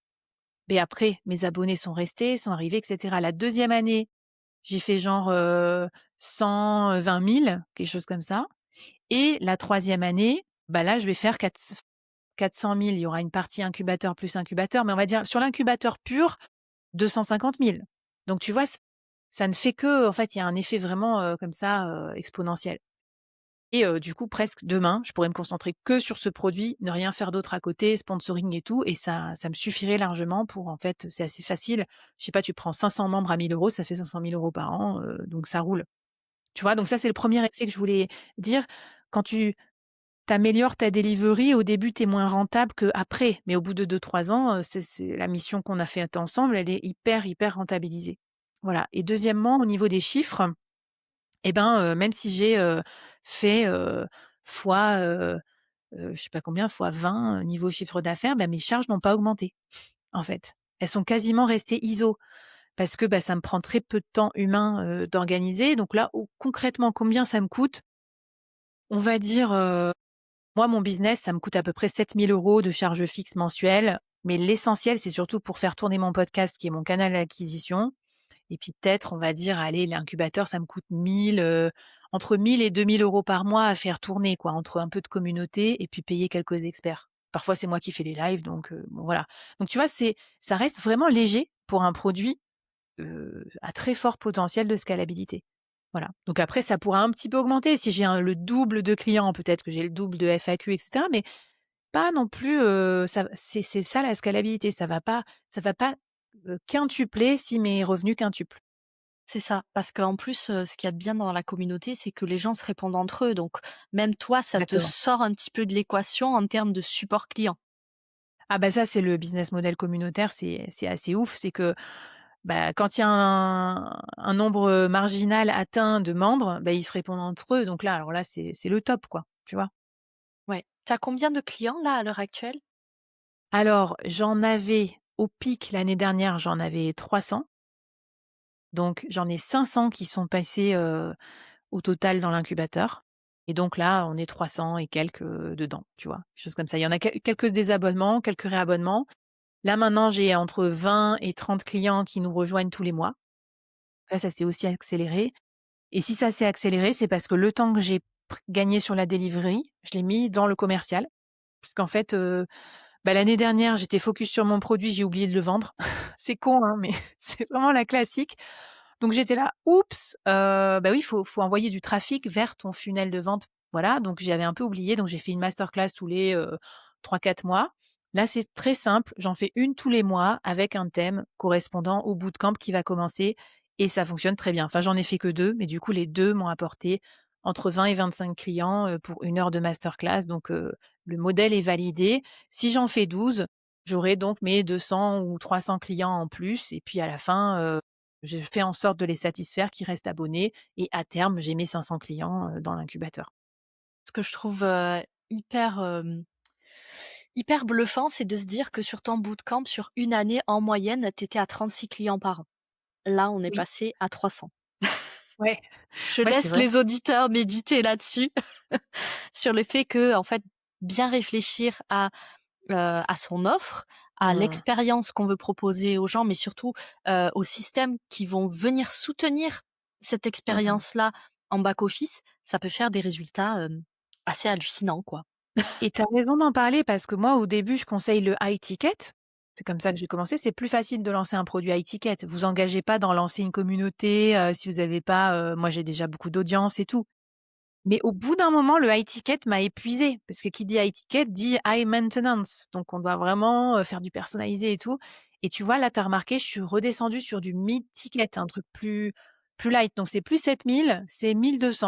beh, après mes abonnés sont restés, sont arrivés et cetera. La deuxième année, j'ai fait genre, 120 000, quelque chose comme ça. Et la troisième année, bah là, je vais faire 400 000. Il y aura une partie incubateur plus incubateur, mais on va dire sur l'incubateur pur, 250 000. Donc tu vois, ça ne fait que, en fait, il y a un effet vraiment comme ça exponentiel. Et du coup, presque demain, je pourrais me concentrer que sur ce produit, ne rien faire d'autre à côté, sponsoring et tout, et ça me suffirait largement pour, en fait, c'est assez facile. Je sais pas, tu prends 500 membres à 1 000 €, ça fait 500 000 € par an, donc ça roule. Tu vois? Donc ça, c'est le premier effet que je voulais dire. Quand tu améliores ta delivery, au début, tu es moins rentable qu'après, mais au bout de 2-3 ans, c'est la mission qu'on a faite ensemble, elle est hyper, hyper rentabilisée. Voilà. Et deuxièmement, au niveau des chiffres, et ben, même si j'ai fait fois, je sais pas combien, fois 20 niveau chiffre d'affaires, bah, mes charges n'ont pas augmenté, en fait. Elles sont quasiment restées ISO parce que, bah, ça me prend très peu de temps humain d'organiser. Donc là, concrètement, combien ça me coûte? On va dire, moi, mon business, ça me coûte à peu près 7 000 € de charges fixes mensuelles, mais l'essentiel, c'est surtout pour faire tourner mon podcast qui est mon canal d'acquisition. Et puis peut-être, on va dire, allez, l'incubateur, ça me coûte entre 1 000 et 2 000 € par mois à faire tourner, quoi, entre un peu de communauté et puis payer quelques experts. Parfois, c'est moi qui fais les lives, donc bon, voilà. Donc tu vois, ça reste vraiment léger pour un produit à très fort potentiel de scalabilité. Voilà. Donc après, ça pourra un petit peu augmenter. Si j'ai le double de clients, peut-être que j'ai le double de FAQ, et cetera, mais pas non plus, ça c'est ça la scalabilité. Ça va pas quintupler si mes revenus quintuplent. C'est ça, parce qu'en plus, ce qu'il y a de bien dans la communauté, c'est que les gens se répondent entre eux, donc même toi, ça te Exactement. sort un petit peu de l'équation en termes de support client. Ah bah ça, c'est le business model communautaire, c'est assez ouf. C'est que, bah, quand il y a un nombre marginal atteint de membres, bah, ils se répondent entre eux. Donc là, alors là, c'est le top, quoi, tu vois? Ouais. Tu as combien de clients là, à l'heure actuelle? Alors, j'en avais au pic l'année dernière, j'en avais 300. Donc j'en ai 500 qui sont passés, au total dans l'incubateur, et donc là, on est 300 et quelques, dedans, tu vois? Des choses comme ça. Il y en a quelques désabonnements, quelques réabonnements. Là, maintenant, j'ai entre 20 et 30 clients qui nous rejoignent tous les mois. Là, ça s'est aussi accéléré, et si ça s'est accéléré, c'est parce que le temps que j'ai gagné sur la delivery, je l'ai mis dans le commercial. Parce qu'en fait, bah, l'année dernière, j'étais focus sur mon produit, j'ai oublié de le vendre. C'est con, hein, mais c'est vraiment la classique. Donc j'étais là: «Oups, bah, oui, faut envoyer du trafic vers ton funnel de vente». Voilà, donc j'avais un peu oublié, donc j'ai fait une masterclass tous les 3-4 mois. Là, c'est très simple, j'en fais une tous les mois avec un thème correspondant au bootcamp qui va commencer, et ça fonctionne très bien. Enfin, j'en ai fait que 2, mais du coup, les 2 m'ont apporté entre 20 et 25 clients, pour 1 heure de masterclass, donc le modèle est validé. Si j'en fais 12, j'aurai donc mes 200 ou 300 clients en plus, et puis à la fin, je fais en sorte de les satisfaire, qu'ils restent abonnés, et à terme, j'ai mes 500 clients, dans l'incubateur. Ce que je trouve, hyper, hyper bluffant, c'est de se dire que sur ton bootcamp, sur une année, en moyenne, tu étais à 36 clients par an. Là, on est Oui. passé à 300. Ouais, Je ouais, c'est laisse vrai. les auditeurs méditer là-dessus, sur le fait que, en fait, bien réfléchir à son offre, à Mmh. l'expérience qu'on veut proposer aux gens, mais surtout, aux systèmes qui vont venir soutenir cette Mmh mh. expérience-là en back office, ça peut faire des résultats, assez hallucinants, quoi. Et tu as raison d'en parler, parce que moi, au début, je conseille le high ticket. C'est comme ça que j'ai commencé. C'est plus facile de lancer un produit high ticket. Vous engagez pas dans lancer une communauté, si vous avez pas, moi, j'ai déjà beaucoup d'audience et tout. Mais au bout d'un moment, le high ticket m'a épuisée, parce que qui dit high ticket dit high maintenance. Donc on doit vraiment, faire du personnalisé et tout. Et tu vois, là, tu as remarqué, je suis redescendue sur du mid ticket, un truc plus light. Donc c'est plus 7 000, c'est 1 200.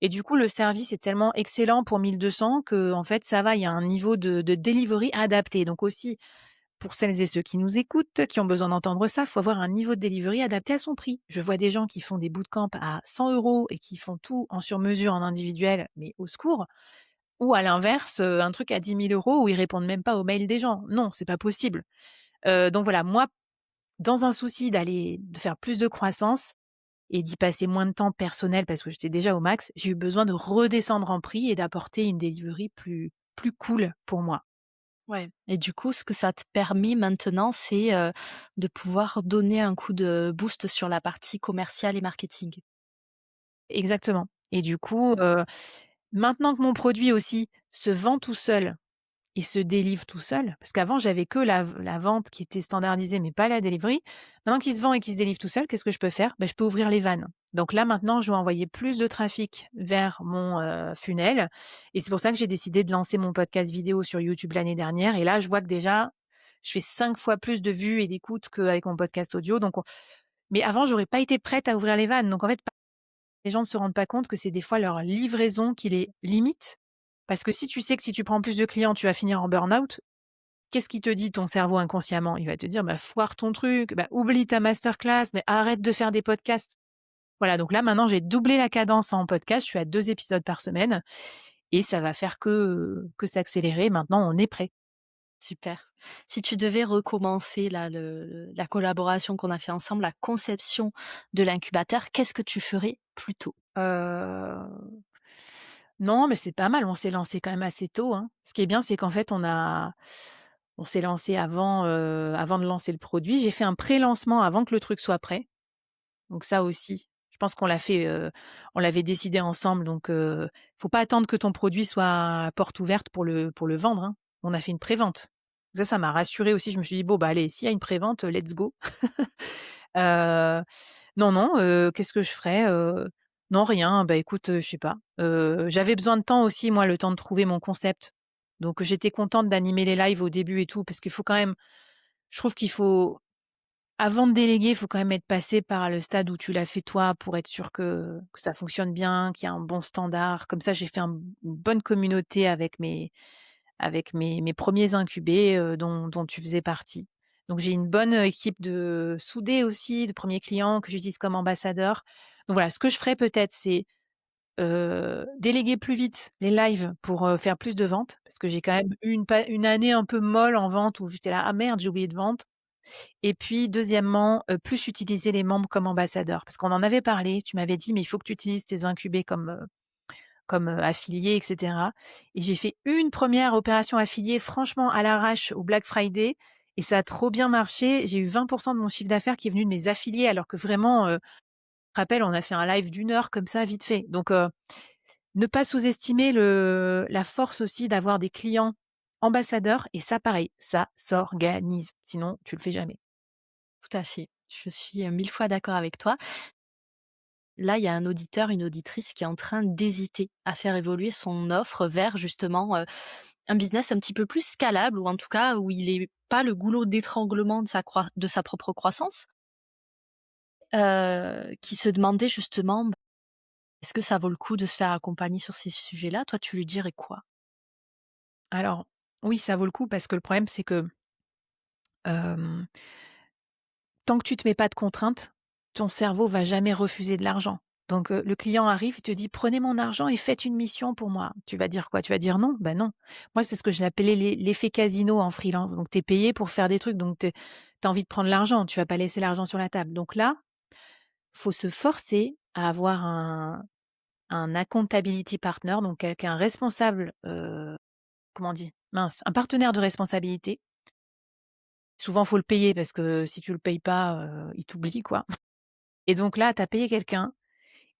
Et du coup, le service est tellement excellent pour 1 200 que, en fait, ça va, il y a un niveau de delivery adapté. Donc aussi, pour celles et ceux qui nous écoutent, qui ont besoin d'entendre ça, faut avoir un niveau de delivery adapté à son prix. Je vois des gens qui font des bootcamps à 100 € et qui font tout en sur-mesure, en individuel, mais au secours. Ou à l'inverse, un truc à 10 000 € où ils répondent même pas aux mails des gens. Non, c'est pas possible. Donc voilà, moi, dans un souci de faire plus de croissance et d'y passer moins de temps personnel parce que j'étais déjà au max, j'ai eu besoin de redescendre en prix et d'apporter une delivery plus cool pour moi. Ouais, et du coup, ce que ça te permet maintenant, c'est, de pouvoir donner un coup de boost sur la partie commerciale et marketing. exactement et du coup, maintenant que mon produit aussi se vend tout seul et se délivre tout seul, parce qu'avant j'avais que la vente qui était standardisée, mais pas la delivery. Maintenant qu'il se vend et qu'il se délivre tout seul, qu'est-ce que je peux faire? Je peux ouvrir les vannes. Donc là, maintenant, je dois envoyer plus de trafic vers mon, funnel et c'est pour ça que j'ai décidé de lancer mon podcast vidéo sur YouTube l'année dernière et là, je vois que déjà, je fais 5 fois plus de vues et d'écoutes qu'avec mon podcast audio donc on mais avant, j'aurais pas été prête à ouvrir les vannes donc en fait, les gens ne se rendent pas compte que c'est des fois leur livraison qui les limite. Parce que si tu sais que si tu prends plus de clients, tu vas finir en burn-out, qu'est-ce qui te dit ton cerveau inconsciemment? Il va te dire: «Bah, foire ton truc, bah, oublie ta masterclass, mais arrête de faire des podcasts». Voilà, donc là, maintenant, j'ai doublé la cadence en podcast. Je suis à 2 épisodes par semaine et ça va faire que s'accélérer. Maintenant, on est prêt. Super. Si tu devais recommencer là la collaboration qu'on a fait ensemble, la conception de l'incubateur, qu'est-ce que tu ferais plus tôt? Heu, non, mais c'est pas mal. On s'est lancé quand même assez tôt, hein. Ce qui est bien, c'est qu'en fait, on s'est lancé avant de lancer le produit. J'ai fait un pré-lancement avant que le truc soit prêt. Donc ça aussi, je pense qu'on l'a fait, on l'avait décidé ensemble donc faut pas attendre que ton produit soit à porte ouverte pour le vendre, hein. On a fait une prévente. Ça m'a rassurée aussi. Je me suis dit: «Bon, bah, allez, s'il y a une prévente, let's go». Heu, non, non, qu'est-ce que je ferais? Non, rien. Bah, écoute, je sais pas. J'avais besoin de temps aussi, moi, le temps de trouver mon concept. Donc j'étais contente d'animer les lives au début et tout parce qu'il faut quand même je trouve qu'il faut avant de déléguer, il faut quand même être passé par le stade où tu l'as fait toi pour être sûr que ça fonctionne bien, qu'il y a un bon standard. Comme ça, j'ai fait une bonne communauté avec mes 1ers incubés, dont tu faisais partie. Donc j'ai une bonne, équipe de soudés aussi, de premiers clients que j'utilise comme ambassadeurs. Donc voilà, ce que je ferais peut-être, c'est, déléguer plus vite les lives pour, faire plus de ventes. Parce que j'ai quand même eu une année un peu molle en vente où j'étais là: «Ah merde, j'ai oublié de vendre». Et puis deuxièmement, plus utiliser les membres comme ambassadeurs. Parce qu'on en avait parlé, tu m'avais dit: «Mais il faut que tu utilises tes incubés comme affiliés et cetera» et j'ai fait une première opération affiliée franchement à l'arrache au Black Friday et ça a trop bien marché. J'ai eu 20 de mon chiffre d'affaires qui est venu de mes affiliés alors que vraiment, je te rappelle, on a fait un live d'1 heure comme ça vite fait. Donc ne pas sous-estimer la force aussi d'avoir des clients ambassadeurs et ça pareil, ça s'organise, sinon tu le fais jamais. Tout à fait. Je suis, 1000 fois d'accord avec toi. Là, il y a un auditeur, une auditrice qui est en train d'hésiter à faire évoluer son offre vers justement, un business un petit peu plus scalable ou en tout cas où il est pas le goulot d'étranglement de sa propre croissance, qui se demandait justement, est-ce que ça vaut le coup de se faire accompagner sur ces sujets-là? Toi, tu lui dirais quoi? Alors, oui, ça vaut le coup parce que le problème, c'est que, hem, tant que tu te mets pas de contraintes, ton cerveau va jamais refuser de l'argent. Donc, le client arrive, il te dit: «Prenez mon argent et faites une mission pour moi». Tu vas dire quoi? Tu vas dire: «Non». Ben non. Moi, c'est ce que je l'appelais l'effet casino en freelance. Donc tu es payé pour faire des trucs, donc tu as envie de prendre l'argent, tu vas pas laisser l'argent sur la table. Donc là, faut se forcer à avoir un accountability partner, donc quelqu'un responsable, comment on dit? Mince, un partenaire de responsabilité. Souvent, faut le payer parce que si tu le payes pas, il t'oublie, quoi. Et donc là, tu as payé quelqu'un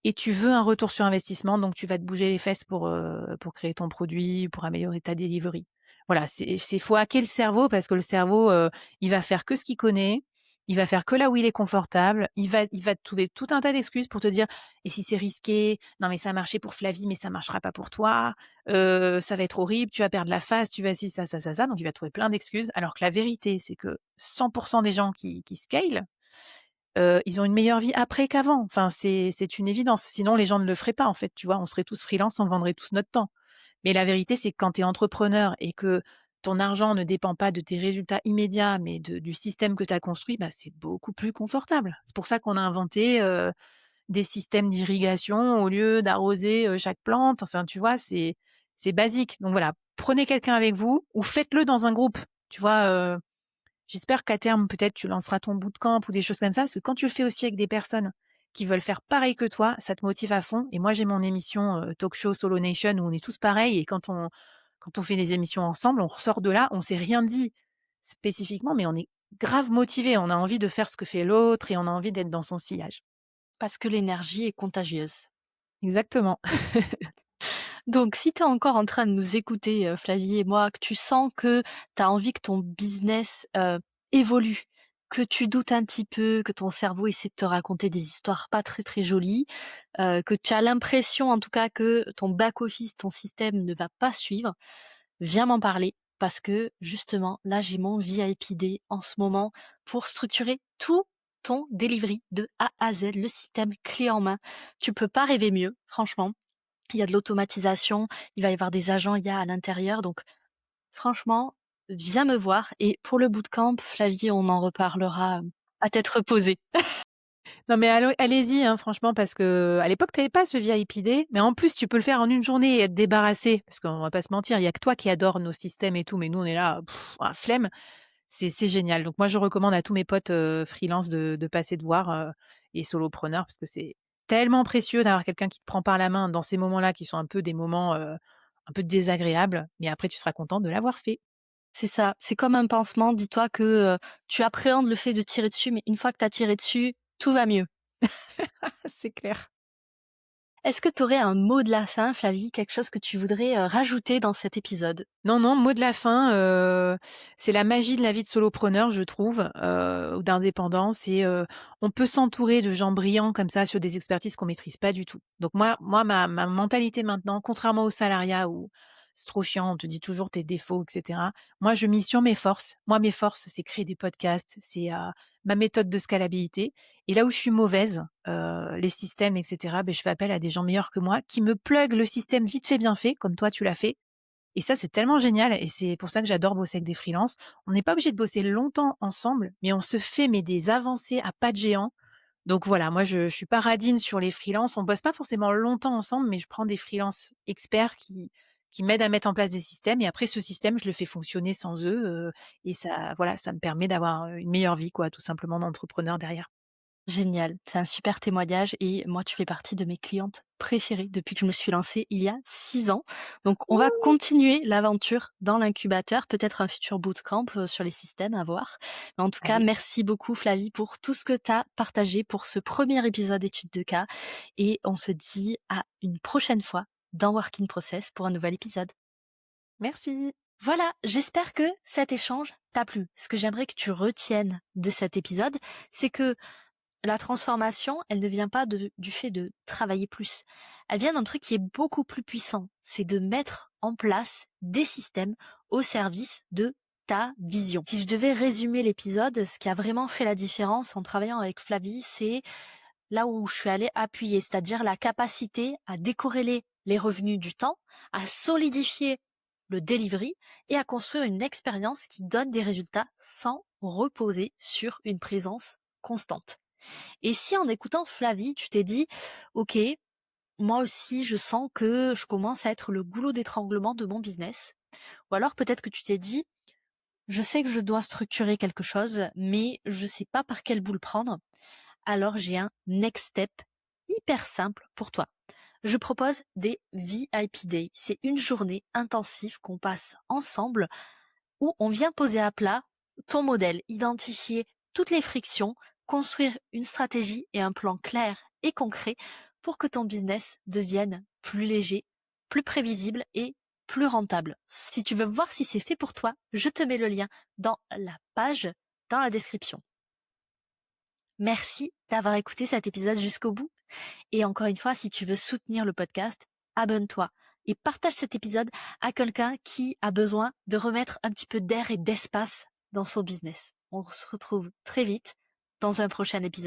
et tu veux un retour sur investissement, donc tu vas te bouger les fesses pour créer ton produit, pour améliorer ta delivery. Voilà, c'est faut hacker le cerveau parce que le cerveau, il va faire que ce qu'il connaît, il va faire que là où il est confortable, il va te trouver tout un tas d'excuses pour te dire: «Et si c'est risqué? Non mais ça a marché pour Flavie, mais ça marchera pas pour toi, ça va être horrible, tu vas perdre la face, tu vas ci, ça», donc il va trouver plein d'excuses. Alors que la vérité, c'est que 100 des gens qui scale, ils ont une meilleure vie après qu'avant. Enfin, c'est une évidence. Sinon, les gens ne le feraient pas, en fait, tu vois? On serait tous freelance, on vendrait tous notre temps. Mais la vérité, c'est que quand tu es entrepreneur et que ton argent ne dépend pas de tes résultats immédiats, mais du système que tu as construit, bah, c'est beaucoup plus confortable. C'est pour ça qu'on a inventé, des systèmes d'irrigation au lieu d'arroser, chaque plante. Enfin, tu vois? C'est basique. Donc voilà, prenez quelqu'un avec vous ou faites-le dans un groupe, tu vois? J'espère qu'à terme, peut-être, tu lanceras ton bootcamp ou des choses comme ça, parce que quand tu le fais aussi avec des personnes qui veulent faire pareil que toi, ça te motive à fond. Et moi, j'ai mon émission, talk show Solo Nation où on est tous pareils et quand on fait des émissions ensemble, on ressort de là, on s'est rien dit spécifiquement, mais on est grave motivés. On a envie de faire ce que fait l'autre et on a envie d'être dans son sillage. Parce que l'énergie est contagieuse. Exactement. Donc si tu es encore en train de nous écouter, Flavie et moi, que tu sens que tu as envie que ton business, évolue, que tu doutes un petit peu, que ton cerveau essaie de te raconter des histoires pas très, très jolies, que tu as l'impression en tout cas que ton back office, ton système ne va pas suivre, viens m'en parler parce que justement là, j'ai mon VIP Day en ce moment pour structurer tout ton delivery de A à Z, le système clé en main. Tu peux pas rêver mieux, franchement. Il y a de l'automatisation, il va y avoir des agents IA à l'intérieur, donc franchement, viens me voir et pour le bootcamp, Flavie, on en reparlera, à tête reposée. Non, mais allez-y, hein, franchement, parce qu'à l'époque, tu avais pas ce VIP Day, mais en plus, tu peux le faire en une journée et être débarrassé. Parce qu'on va pas se mentir, il y a que toi qui adore nos systèmes et tout, mais nous, on est là, flemme. C'est génial. Donc moi, je recommande à tous mes potes, freelance de passer te voir, et solopreneurs parce que c'est tellement précieux d'avoir quelqu'un qui te prend par la main dans ces moments-là qui sont un peu des moments, un peu désagréables, mais après tu seras content de l'avoir fait. C'est ça, c'est comme un pansement, dis-toi que, tu appréhendes le fait de tirer dessus, mais une fois que tu as tiré dessus, tout va mieux. C'est clair. Est-ce que tu aurais un mot de la fin, Flavie, quelque chose que tu voudrais, rajouter dans cet épisode? Non, non, mot de la fin, c'est la magie de la vie de solopreneur, je trouve, ou d'indépendant. C'est, on peut s'entourer de gens brillants comme ça sur des expertises qu'on maîtrise pas du tout. Donc moi ma mentalité maintenant, contrairement au salariat où c'est trop chiant, on te dit toujours tes défauts et cetera. Moi, je mise sur mes forces. Moi, mes forces, c'est créer des podcasts, c'est, ma méthode de scalabilité et là où je suis mauvaise, les systèmes et cetera, je fais appel à des gens meilleurs que moi qui me pluguent le système vite fait, bien fait, comme toi tu l'as fait et ça, c'est tellement génial et c'est pour ça que j'adore bosser avec des freelances. On n'est pas obligé de bosser longtemps ensemble, mais on se fait des avancées à pas de géant. Donc voilà, moi je suis paradine sur les freelances. On bosse pas forcément longtemps ensemble, mais je prends des freelances experts qui m'aident à mettre en place des systèmes et après ce système, je le fais fonctionner sans eux, et ça voilà, ça me permet d'avoir, une meilleure vie quoi, tout simplement d'entrepreneur derrière. Génial, c'est un super témoignage et moi tu fais partie de mes clientes préférées depuis que je me suis lancée il y a 6 ans. Donc on va continuer l'aventure dans l'incubateur, peut-être un futur bootcamp sur les systèmes à voir. Mais en tout cas, Allez, merci beaucoup Flavie pour tout ce que tu as partagé pour ce premier épisode d'études de cas et on se dit à une prochaine fois dans Work in Process pour un nouvel épisode. merci. Voilà, j'espère que cet échange t'a plu. Ce que j'aimerais que tu retiennes de cet épisode, c'est que la transformation, elle ne vient pas du fait de travailler plus. Elle vient d'un truc qui est beaucoup plus puissant. C'est de mettre en place des systèmes au service de ta vision. Si je devais résumer l'épisode, ce qui a vraiment fait la différence en travaillant avec Flavie, c'est là où je suis allée appuyer, c'est-à-dire la capacité à décorréler les revenus du temps, à solidifier le delivery et à construire une expérience qui donne des résultats sans reposer sur une présence constante. Et si en écoutant Flavie, tu t'es dit, ok, moi aussi je sens que je commence à être le goulot d'étranglement de mon business, ou alors peut-être que tu t'es dit, je sais que je dois structurer quelque chose, mais je sais pas par quel bout le prendre, alors j'ai un next step hyper simple pour toi. Je propose des VIP Day. C'est une journée intensive qu'on passe ensemble où on vient poser à plat ton modèle, identifier toutes les frictions, construire une stratégie et un plan clair et concret pour que ton business devienne plus léger, plus prévisible et plus rentable. Si tu veux voir si c'est fait pour toi, je te mets le lien dans la page, dans la description. Merci d'avoir écouté cet épisode jusqu'au bout. Et encore une fois, si tu veux soutenir le podcast, abonne-toi et partage cet épisode à quelqu'un qui a besoin de remettre un petit peu d'air et d'espace dans son business. On se retrouve très vite dans un prochain épisode.